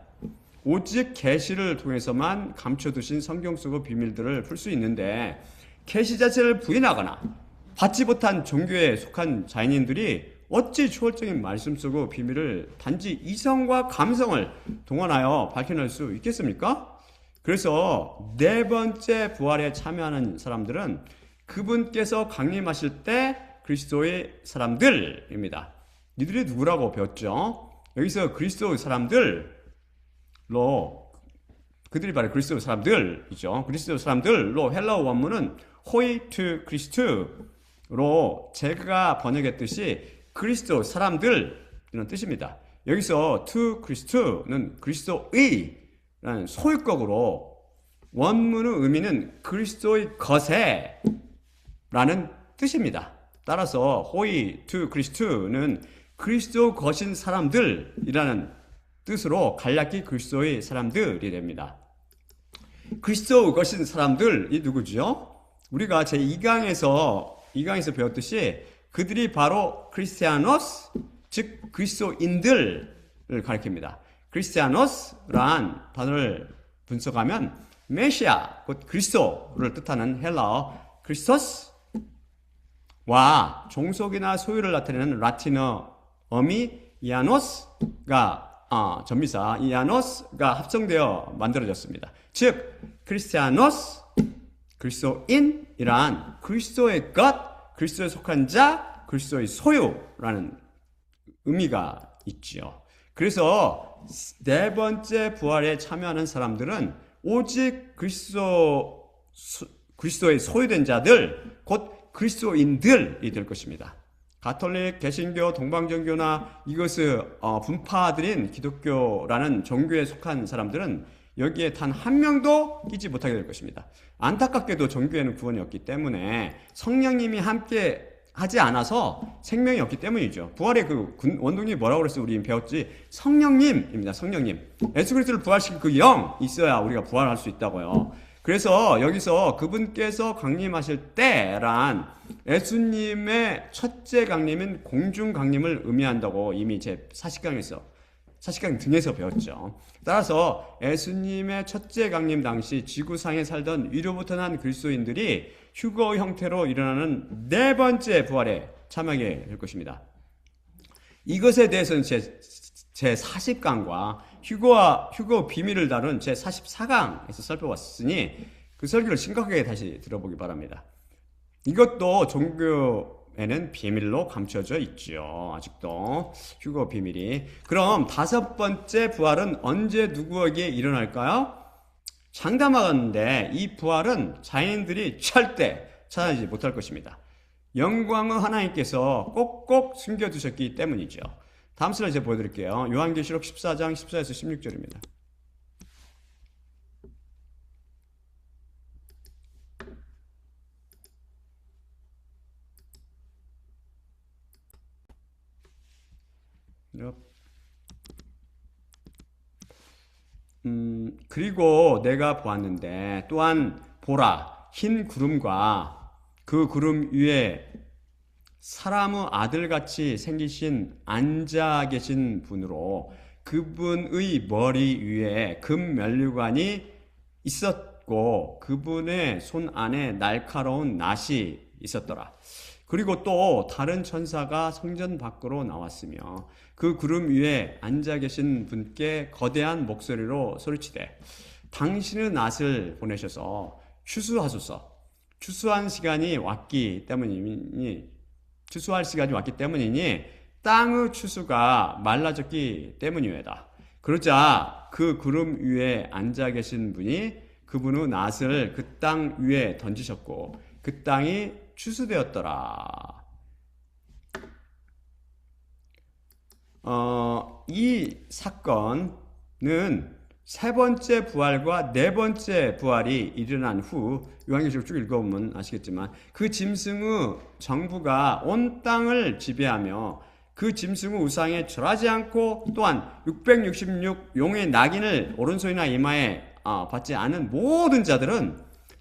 오직 계시를 통해서만 감춰두신 성경 속의 비밀들을 풀 수 있는데, 계시 자체를 부인하거나 받지 못한 종교에 속한 자연인들이 어찌 초월적인 말씀 속의 비밀을 단지 이성과 감성을 동원하여 밝혀낼 수 있겠습니까? 그래서 네 번째 부활에 참여하는 사람들은 그분께서 강림하실 때 그리스도의 사람들입니다. 이들이 누구라고 배웠죠? 여기서 그리스도의 사람들로, 그들이 바로 그리스도의 사람들이죠. 그리스도의 사람들로 헬라어 원문은 호이 투 크리스트로 제가 번역했듯이 그리스도 사람들 이런 뜻입니다. 여기서 투 크리스트는 그리스도의라는 소유격으로 원문의 의미는 그리스도의 것에라는 뜻입니다. 따라서 호이 투 크리스트는 그리스도 것인 사람들이라는 뜻으로 간략히 그리스도의 사람들이 됩니다. 그리스도 것인 사람들이 누구죠? 우리가 제2강에서 배웠듯이 그들이 바로 크리스티아노스, 즉 그리스도인들을 가리킵니다. 크리스티아노스란 단어를 분석하면 메시아, 곧 그리스도를 뜻하는 헬라어 크리스토스와 종속이나 소유를 나타내는 라틴어 어미 이아노스가 전미사 이아노스가 합성되어 만들어졌습니다. 즉 크리스티아노스, 그리스도인이란 그리스도의 것, 그리스도에 속한 자, 그리스도의 소유라는 의미가 있지요. 그래서 네 번째 부활에 참여하는 사람들은 오직 그리스도의 소유된 자들, 곧 그리스도인들이 될 것입니다. 가톨릭, 개신교, 동방정교나 이것을 분파들인 기독교라는 종교에 속한 사람들은 여기에 단 한 명도 끼지 못하게 될 것입니다. 안타깝게도 종교에는 구원이 없기 때문에 성령님이 함께 하지 않아서 생명이 없기 때문이죠. 부활의 그 원동력이 뭐라고 그랬어요? 우리 배웠지? 성령님입니다. 성령님. 예수 그리스도를 부활시킨 그 영 있어야 우리가 부활할 수 있다고요. 그래서 여기서 그분께서 강림하실 때란 예수님의 첫째 강림인 공중 강림을 의미한다고 이미 제 사시강 등에서 배웠죠. 따라서 예수님의 첫째 강림 당시 지구상에 살던 위로부터 난 그리스도인들이 휴거 형태로 일어나는 네 번째 부활에 참여하게 될 것입니다. 이것에 대해서는 제 40강과 휴거 비밀을 다룬 제 44강에서 살펴봤으니 그 설교를 심각하게 다시 들어보기 바랍니다. 이것도 종교에는 비밀로 감춰져 있죠. 아직도 휴거 비밀이. 그럼 다섯 번째 부활은 언제 누구에게 일어날까요? 장담하건대 이 부활은 자연인들이 절대 찾아내지 못할 것입니다. 영광의 하나님께서 꼭꼭 숨겨두셨기 때문이죠. 다음 슬라이드 제가 보여드릴게요. 요한계시록 14장 14에서 16절입니다. 그리고 내가 보았는데 또한 보라 흰 구름과 그 구름 위에 사람의 아들같이 생기신 앉아 계신 분으로 그분의 머리 위에 금 면류관이 있었고 그분의 손 안에 날카로운 낫이 있었더라. 그리고 또 다른 천사가 성전 밖으로 나왔으며 그 구름 위에 앉아 계신 분께 거대한 목소리로 소리치되 당신의 낫을 보내셔서 추수하소서. 추수할 시간이 왔기 때문이니 땅의 추수가 말라졌기 때문이외다. 그러자 그 구름 위에 앉아 계신 분이 그분의 낫을 그 땅 위에 던지셨고 그 땅이 추수되었더라. 이 사건은 세 번째 부활과 네 번째 부활이 일어난 후 요한계시록 쭉 읽어보면 아시겠지만 그 짐승의 정부가 온 땅을 지배하며 그 짐승의 우상에 절하지 않고 또한 666 용의 낙인을 오른손이나 이마에 받지 않은 모든 자들은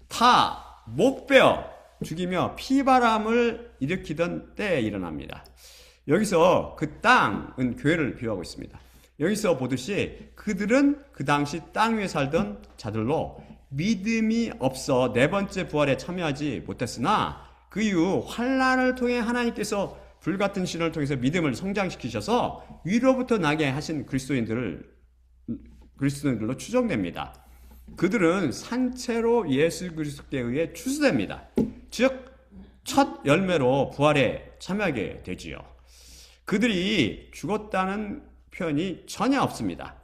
다 목베어 죽이며 피바람을 일으키던 때에 일어납니다. 여기서 그 땅은 교회를 비유하고 있습니다. 여기서 보듯이 그들은 그 당시 땅 위에 살던 자들로 믿음이 없어 네 번째 부활에 참여하지 못했으나 그 이후 환난을 통해 하나님께서 불같은 신을 통해서 믿음을 성장시키셔서 위로부터 나게 하신 그리스도인들로 추정됩니다. 그들은 산채로 예수 그리스도께 의해 추수됩니다. 즉 첫 열매로 부활에 참여하게 되지요. 그들이 죽었다는 표현이 전혀 없습니다.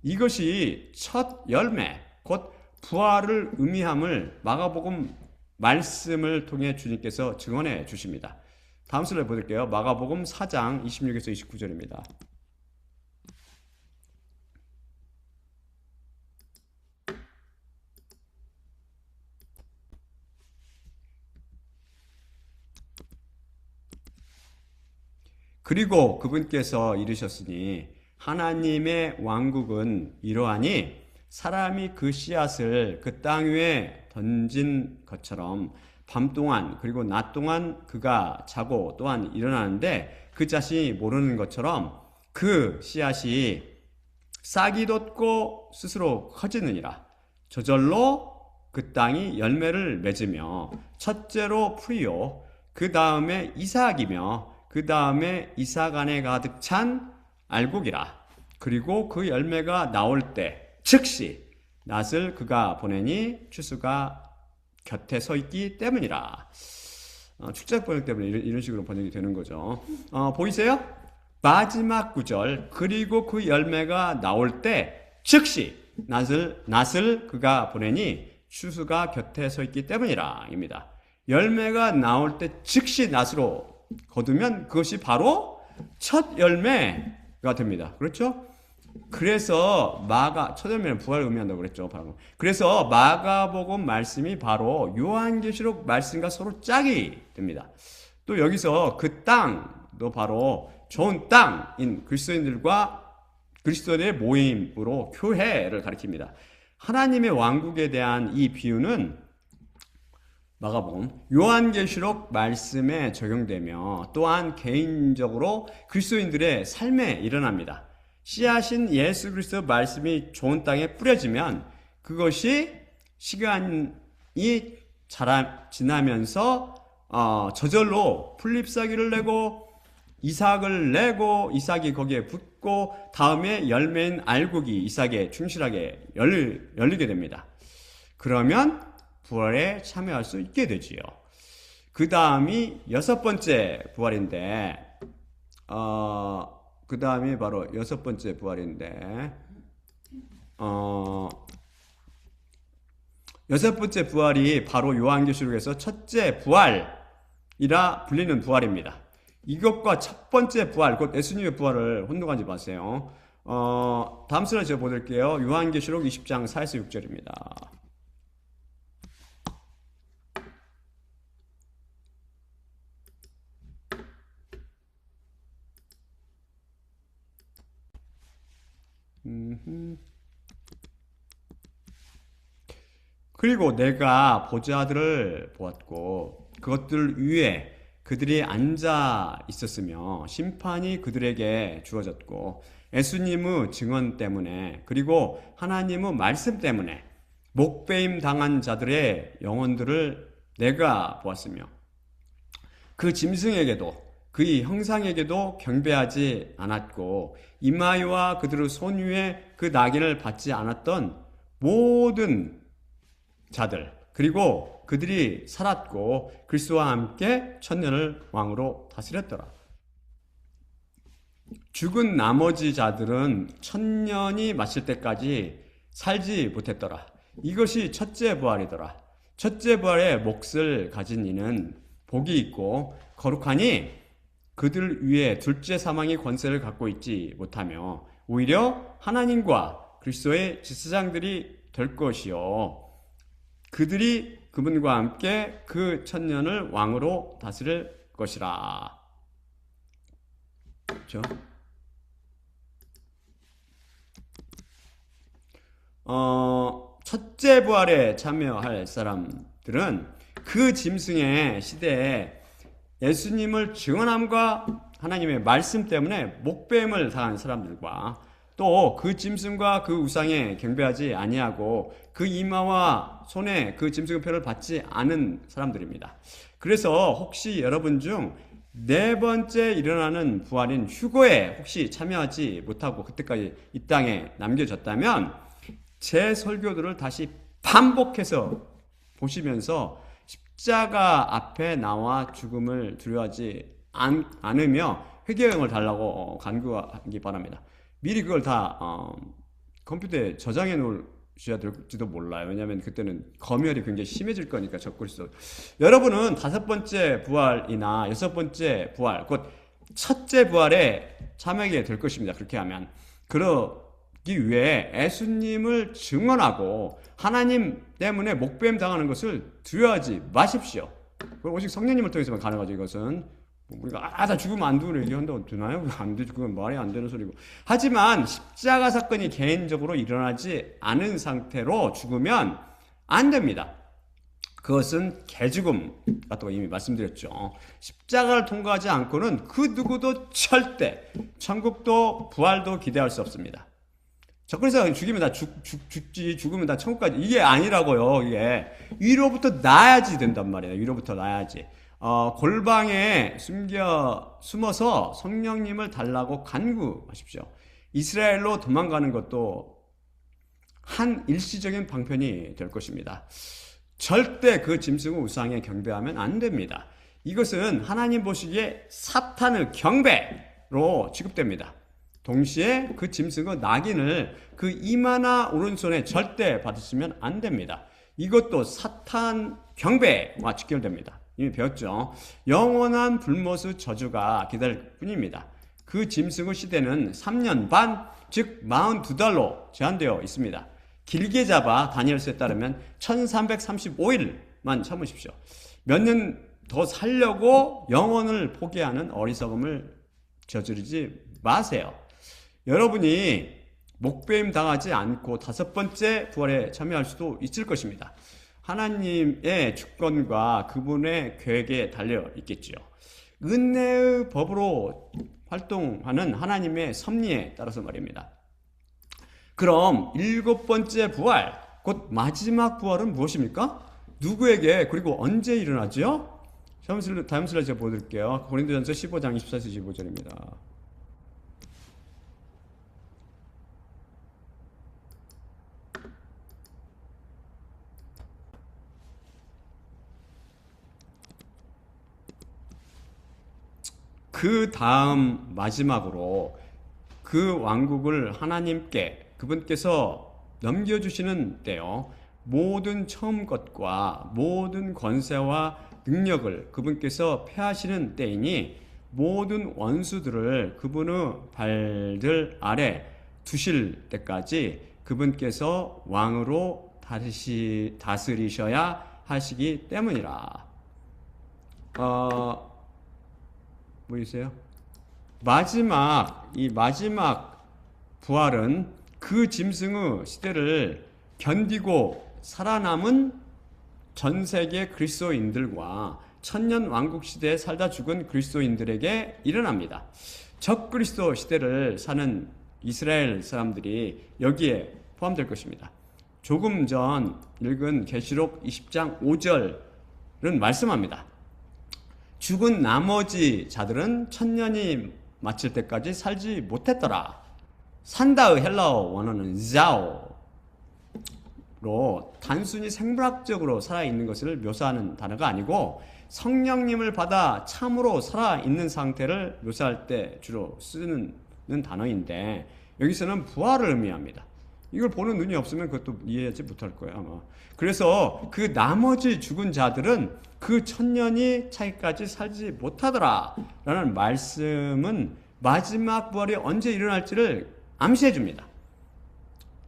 이것이 첫 열매, 곧 부활을 의미함을 마가복음 말씀을 통해 주님께서 증언해 주십니다. 다음 슬라이드 보실게요. 마가복음 4장 26에서 29절입니다. 그리고 그분께서 이르셨으니 하나님의 왕국은 이러하니 사람이 그 씨앗을 그 땅 위에 던진 것처럼 밤 동안 그리고 낮 동안 그가 자고 또한 일어나는데 그 자신이 모르는 것처럼 그 씨앗이 싹이 돋고 스스로 커지느니라. 저절로 그 땅이 열매를 맺으며 첫째로 풀이요 그 다음에 이삭이며 그 다음에 이삭 안에 가득 찬 알곡이라. 그리고 그 열매가 나올 때 즉시 낫을 그가 보내니 추수가 곁에 서 있기 때문이라. 축작 번역 때문에 이런 식으로 번역이 되는 거죠. 보이세요? 마지막 구절 그리고 그 열매가 나올 때 즉시 낫을 그가 보내니 추수가 곁에 서 있기 때문이라 입니다. 열매가 나올 때 즉시 낫으로 거두면 그것이 바로 첫 열매가 됩니다. 그렇죠? 그래서 첫 열매는 부활을 의미한다고 그랬죠. 방금. 그래서 마가복음 말씀이 바로 요한계시록 말씀과 서로 짝이 됩니다. 또 여기서 그 땅도 바로 좋은 땅인 그리스도인들과 그리스도인의 모임으로 교회를 가리킵니다. 하나님의 왕국에 대한 이 비유는 마가복음, 요한계시록 말씀에 적용되며 또한 개인적으로 그리스도인들의 삶에 일어납니다. 씨앗인 예수 그리스도 말씀이 좋은 땅에 뿌려지면 그것이 시간이 지나면서 저절로 풀잎사귀를 내고 이삭을 내고 이삭이 거기에 붙고 다음에 열매인 알곡이 이삭에 충실하게 열리게 됩니다. 그러면 부활에 참여할 수 있게 되지요. 그 다음이 여섯 번째 부활인데 그 다음이 바로 여섯 번째 부활인데 여섯 번째 부활이 바로 요한계시록에서 첫째 부활이라 불리는 부활입니다. 이것과 첫 번째 부활, 곧 예수님의 부활을 혼동하지 마세요. 다음 슬라이드 제가 보여드릴게요. 요한계시록 20장 4에서 6절입니다. 그리고 내가 보좌들을 보았고 그것들 위에 그들이 앉아 있었으며 심판이 그들에게 주어졌고 예수님의 증언 때문에 그리고 하나님의 말씀 때문에 목배임 당한 자들의 영혼들을 내가 보았으며 그 짐승에게도 그의 형상에게도 경배하지 않았고 이마이와 그들의 손 위에 그 낙인을 받지 않았던 모든 자들 그리고 그들이 살았고 그리스도와 함께 천년을 왕으로 다스렸더라. 죽은 나머지 자들은 천년이 마칠 때까지 살지 못했더라. 이것이 첫째 부활이더라. 첫째 부활의 몫을 가진 이는 복이 있고 거룩하니 그들 위에 둘째 사망의 권세를 갖고 있지 못하며 오히려 하나님과 그리스도의 제사장들이 될 것이요 그들이 그분과 함께 그 천년을 왕으로 다스릴 것이라. 그렇죠? 첫째 부활에 참여할 사람들은 그 짐승의 시대에 예수님을 증언함과 하나님의 말씀 때문에 목배임을 당한 사람들과 또 그 짐승과 그 우상에 경배하지 아니하고 그 이마와 손에 그 짐승의 표를 받지 않은 사람들입니다. 그래서 혹시 여러분 중 네 번째 일어나는 부활인 휴거에 혹시 참여하지 못하고 그때까지 이 땅에 남겨졌다면 제 설교들을 다시 반복해서 보시면서 십자가 앞에 나와 죽음을 두려워하지 않으며 회개형을 달라고 간구하기 바랍니다. 미리 그걸 다 컴퓨터에 저장해 놓으셔야 될지도 몰라요. 왜냐하면 그때는 검열이 굉장히 심해질 거니까 적그리스도. 여러분은 다섯 번째 부활이나 여섯 번째 부활, 곧 첫째 부활에 참여하게 될 것입니다. 그렇게 하면. 그러기 위해 예수님을 증언하고 하나님 때문에 목배임 당하는 것을 두려워하지 마십시오. 오직 성령님을 통해서만 가능하죠. 이것은 우리가 다 죽으면 안 되는 얘기한다고 되나요? 안 되지. 그건 말이 안 되는 소리고. 하지만 십자가 사건이 개인적으로 일어나지 않은 상태로 죽으면 안 됩니다. 그것은 개죽음 같다고 이미 말씀드렸죠. 십자가를 통과하지 않고는 그 누구도 절대 천국도 부활도 기대할 수 없습니다. 그래서 죽이면 다 죽지, 죽으면 다 천국 가지. 이게 아니라고요. 이게 위로부터 나야지 된단 말이에요. 위로부터 나야지. 골방에 숨어서 성령님을 달라고 간구하십시오. 이스라엘로 도망가는 것도 한 일시적인 방편이 될 것입니다. 절대 그 짐승의 우상에 경배하면 안 됩니다. 이것은 하나님 보시기에 사탄의 경배로 취급됩니다. 동시에 그 짐승의 낙인을 그 이마나 오른손에 절대 받으시면 안 됩니다. 이것도 사탄 경배와 직결됩니다. 이미 배웠죠. 영원한 불못의 저주가 기다릴 뿐입니다. 그 짐승의 시대는 3년 반, 즉 42달로 제한되어 있습니다. 길게 잡아 다니엘서에 따르면 1335일만 참으십시오. 몇 년 더 살려고 영혼을 포기하는 어리석음을 저지르지 마세요. 여러분이 목배임 당하지 않고 5번째 부활에 참여할 수도 있을 것입니다. 하나님의 주권과 그분의 계획에 달려 있겠지요. 은혜의 법으로 활동하는 하나님의 섭리에 따라서 말입니다. 그럼 7번째 부활, 곧 마지막 부활은 무엇입니까? 누구에게 그리고 언제 일어나죠? 다음 슬라이드 제가 보여드릴게요. 고린도전서 15장 24절 25절입니다. 그 다음 마지막으로 그 왕국을 하나님께 그분께서 넘겨주시는 때요. 모든 처음 것과 모든 권세와 능력을 그분께서 패하시는 때이니 모든 원수들을 그분의 발들 아래 두실 때까지 그분께서 왕으로 다스리셔야 하시기 때문이라. 보이세요? 이 마지막 부활은 그 짐승의 시대를 견디고 살아남은 전 세계 그리스도인들과 천년 왕국 시대에 살다 죽은 그리스도인들에게 일어납니다. 적 그리스도 시대를 사는 이스라엘 사람들이 여기에 포함될 것입니다. 조금 전 읽은 계시록 20장 5절은 말씀합니다. 죽은 나머지 자들은 천년이 마칠 때까지 살지 못했더라. 산다의 헬라어 원어는 자오로 단순히 생물학적으로 살아있는 것을 묘사하는 단어가 아니고 성령님을 받아 참으로 살아있는 상태를 묘사할 때 주로 쓰는 단어인데 여기서는 부활을 의미합니다. 이걸 보는 눈이 없으면 그것도 이해하지 못할 거예요, 아마. 그래서 그 나머지 죽은 자들은 그 천년이 차기까지 살지 못하더라 라는 말씀은 마지막 부활이 언제 일어날지를 암시해 줍니다.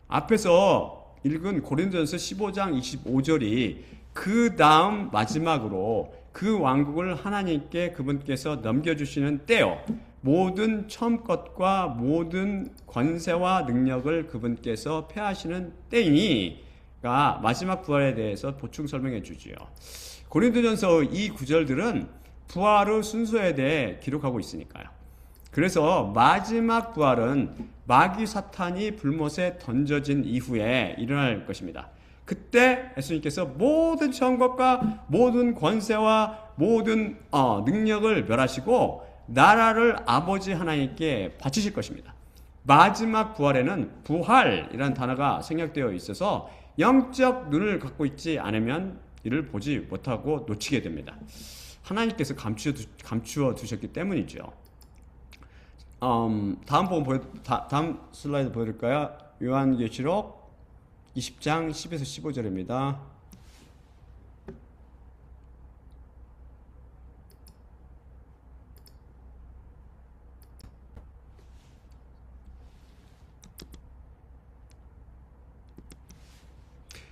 앞에서 읽은 고린도전서 15장 25절이 그 다음 마지막으로 그 왕국을 하나님께 그분께서 넘겨주시는 때요. 모든 처음 것과 모든 권세와 능력을 그분께서 패하시는 때이니가 마지막 부활에 대해서 보충 설명해 주지요. 고린도전서 이 구절들은 부활의 순서에 대해 기록하고 있으니까요. 그래서 마지막 부활은 마귀 사탄이 불못에 던져진 이후에 일어날 것입니다. 그때 예수님께서 모든 처음 것과 모든 권세와 모든 능력을 멸하시고 나라를 아버지 하나님께 바치실 것입니다. 마지막 부활에는 부활이라는 단어가 생략되어 있어서 영적 눈을 갖고 있지 않으면 이를 보지 못하고 놓치게 됩니다. 하나님께서 감추어 두셨기 때문이죠. 다음 슬라이드 보여드릴까요? 요한계시록 20장 10에서 15절입니다.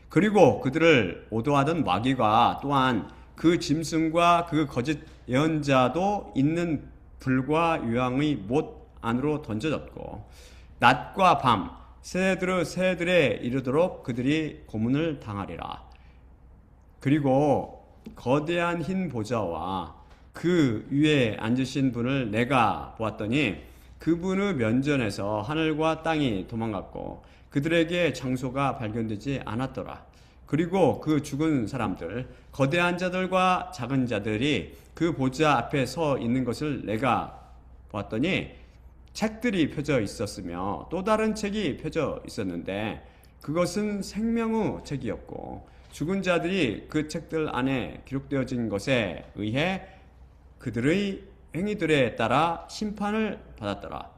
그리고 그들을 오도하던 마귀가 또한 그 짐승과 그 거짓 예언자도 있는 불과 유황의 못 안으로 던져졌고 낮과 밤 새들에 이르도록 그들이 고문을 당하리라. 그리고 거대한 흰 보좌와 그 위에 앉으신 분을 내가 보았더니 그분의 면전에서 하늘과 땅이 도망갔고 그들에게 장소가 발견되지 않았더라. 그리고 그 죽은 사람들, 거대한 자들과 작은 자들이 그 보좌 앞에 서 있는 것을 내가 보았더니 책들이 펴져 있었으며 또 다른 책이 펴져 있었는데 그것은 생명의 책이었고 죽은 자들이 그 책들 안에 기록되어진 것에 의해 그들의 행위들에 따라 심판을 받았더라.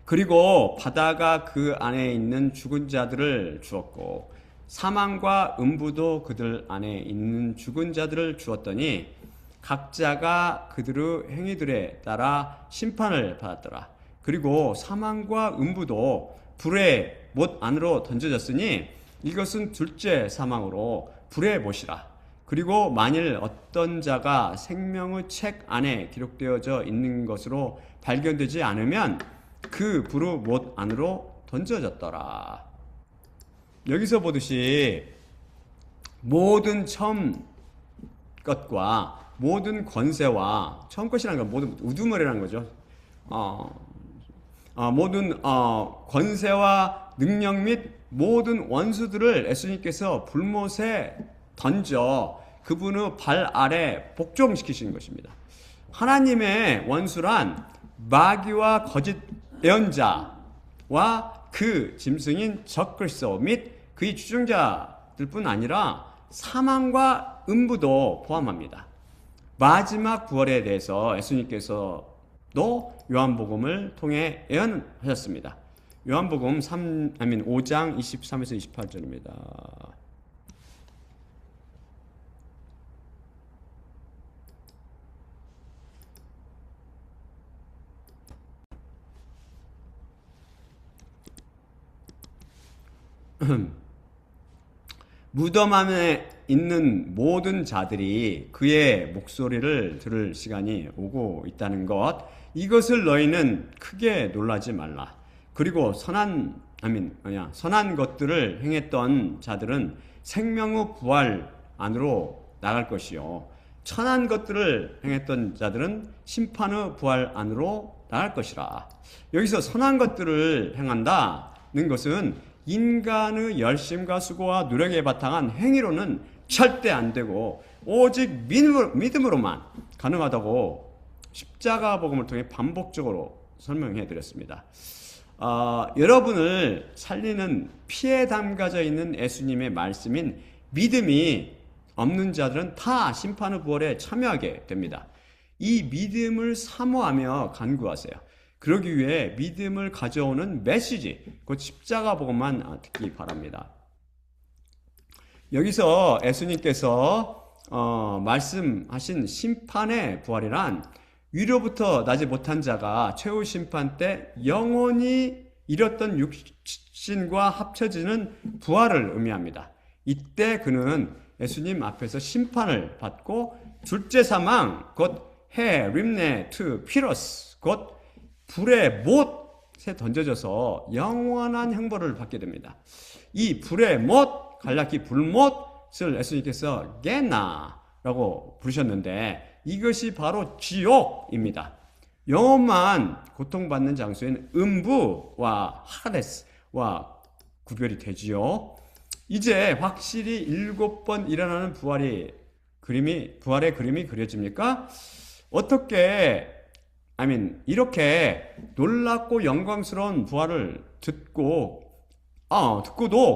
그리고 바다가 그 안에 있는 죽은 자들을 주었고 사망과 음부도 그들 안에 있는 죽은 자들을 주었더니 각자가 그들의 행위들에 따라 심판을 받았더라. 그리고 사망과 음부도 불의 못 안으로 던져졌으니 이것은 둘째 사망으로 불의 못이라. 그리고 만일 어떤 자가 생명의 책 안에 기록되어져 있는 것으로 발견되지 않으면 그 불의 못 안으로 던져졌더라. 여기서 보듯이 모든 처음 것과 모든 권세와 처음 것이라는 건 모든 우두머리라는 거죠. 모든 권세와 능력 및 모든 원수들을 예수님께서 불못에 던져 그분의 발 아래 복종시키신 것입니다. 하나님의 원수란 마귀와 거짓 예언자와 그 짐승인 적그리스도 및 그의 추종자들뿐 아니라 사망과 음부도 포함합니다. 마지막 부활에 대해서 예수님께서도 요한복음을 통해 예언하셨습니다. 요한복음 5장 23에서 28절입니다. 무덤 안에 있는 모든 자들이 그의 목소리를 들을 시간이 오고 있다는 것, 이것을 너희는 크게 놀라지 말라. 그리고 선한 것들을 행했던 자들은 생명의 부활 안으로 나갈 것이요, 천한 것들을 행했던 자들은 심판의 부활 안으로 나갈 것이라. 여기서 선한 것들을 행한다는 것은 인간의 열심과 수고와 노력에 바탕한 행위로는 절대 안 되고 오직 믿음으로만 가능하다고 십자가 복음을 통해 반복적으로 설명해 드렸습니다. 여러분을 살리는 피에 담가져 있는 예수님의 말씀인 믿음이 없는 자들은 다 심판의 부활에 참여하게 됩니다. 이 믿음을 사모하며 간구하세요. 그러기 위해 믿음을 가져오는 메시지, 곧 십자가 복음만 듣기 바랍니다. 여기서 예수님께서 말씀하신 심판의 부활이란 위로부터 나지 못한 자가 최후 심판 때 영원히 잃었던 육신과 합쳐지는 부활을 의미합니다. 이때 그는 예수님 앞에서 심판을 받고 둘째 사망, 곧 해, 림네, 투, 피로스, 곧 불의 못에 던져져서 영원한 형벌을 받게 됩니다. 이 불의 못, 간략히 불못을 예수님께서 게나라고 부르셨는데 이것이 바로 지옥입니다. 영원만 고통받는 장소인 음부와 하데스와 구별이 되지요. 이제 확실히 7번 일어나는 부활의 그림이 그려집니까? 어떻게 이렇게 놀랍고 영광스러운 부활을 듣고도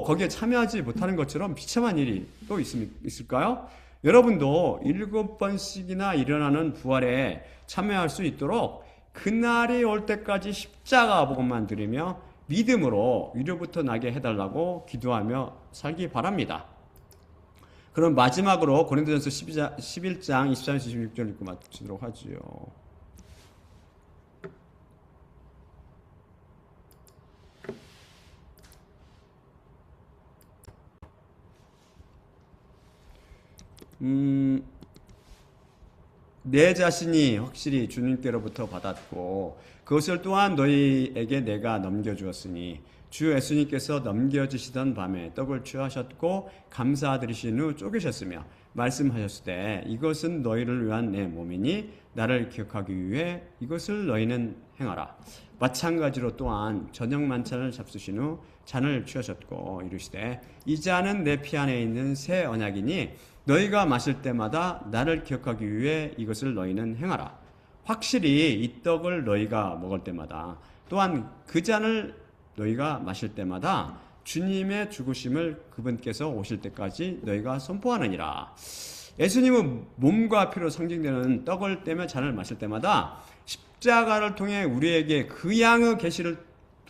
거기에 참여하지 못하는 것처럼 비참한 일이 또 있을까요? 여러분도 7번씩이나 일어나는 부활에 참여할 수 있도록 그날이 올 때까지 십자가 복음만 들으며 믿음으로 위로부터 나게 해달라고 기도하며 살기 바랍니다. 그럼 마지막으로 고린도전서 11장 24에서 26절 읽고 마치도록 하지요. 내 자신이 확실히 주님께로부터 받았고 그것을 또한 너희에게 내가 넘겨주었으니 주 예수님께서 넘겨주시던 밤에 떡을 취하셨고 감사드리신 후 쪼개셨으며 말씀하셨을 때 이것은 너희를 위한 내 몸이니 나를 기억하기 위해 이것을 너희는 행하라. 마찬가지로 또한 저녁 만찬을 잡수신 후 잔을 취하셨고 이르시되 이 잔은 내 피 안에 있는 새 언약이니 너희가 마실 때마다 나를 기억하기 위해 이것을 너희는 행하라. 확실히 이 떡을 너희가 먹을 때마다 또한 그 잔을 너희가 마실 때마다 주님의 죽으심을 그분께서 오실 때까지 너희가 선포하느니라. 예수님은 몸과 피로 상징되는 떡을 떼며 잔을 마실 때마다 십자가를 통해 우리에게 그 양의 계시를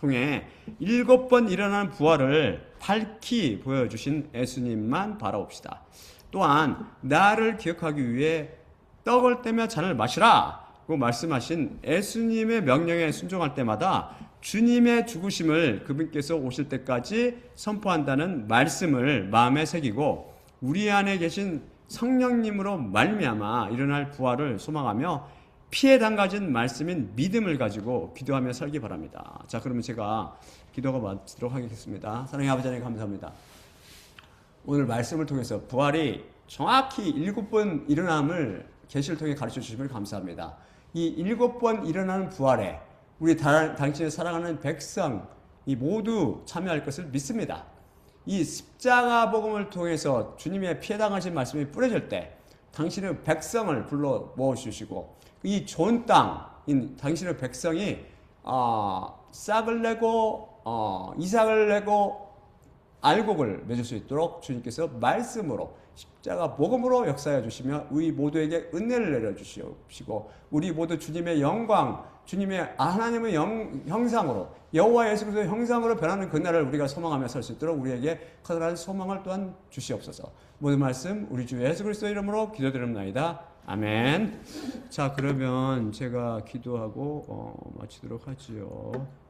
통해 7번 일어나는 부활을 밝히 보여주신 예수님만 바라봅시다. 또한 나를 기억하기 위해 떡을 떼며 잔을 마시라 고 말씀하신 예수님의 명령에 순종할 때마다 주님의 죽으심을 그분께서 오실 때까지 선포한다는 말씀을 마음에 새기고 우리 안에 계신 성령님으로 말미암아 일어날 부활을 소망하며 피에 담가진 말씀인 믿음을 가지고 기도하며 살기 바랍니다. 자, 그러면 제가 기도가 마치도록 하겠습니다. 사랑의 아버지 하나님 감사합니다. 오늘 말씀을 통해서 부활이 정확히 7번 일어남을 계시를 통해 가르쳐 주심을 감사합니다. 이 7번 일어나는 부활에 우리 당신의 사랑하는 백성이 모두 참여할 것을 믿습니다. 이 십자가 복음을 통해서 주님의 피해 당하신 말씀이 뿌려질 때 당신의 백성을 불러 모아주시고 이 좋은 땅인 당신의 백성이 싹을 내고 이삭을 내고 알곡을 맺을 수 있도록 주님께서 말씀으로 십자가 복음으로 역사해 주시며 우리 모두에게 은혜를 내려주시고 우리 모두 주님의 영광 주님의 하나님의 형상으로 여호와 예수 그리스도의 형상으로 변하는 그날을 우리가 소망하며 살 수 있도록 우리에게 커다란 소망을 또한 주시옵소서. 모든 말씀 우리 주 예수 그리스도의 이름으로 기도드립니다. 아멘. 자, 그러면 제가 기도하고 마치도록 하지요.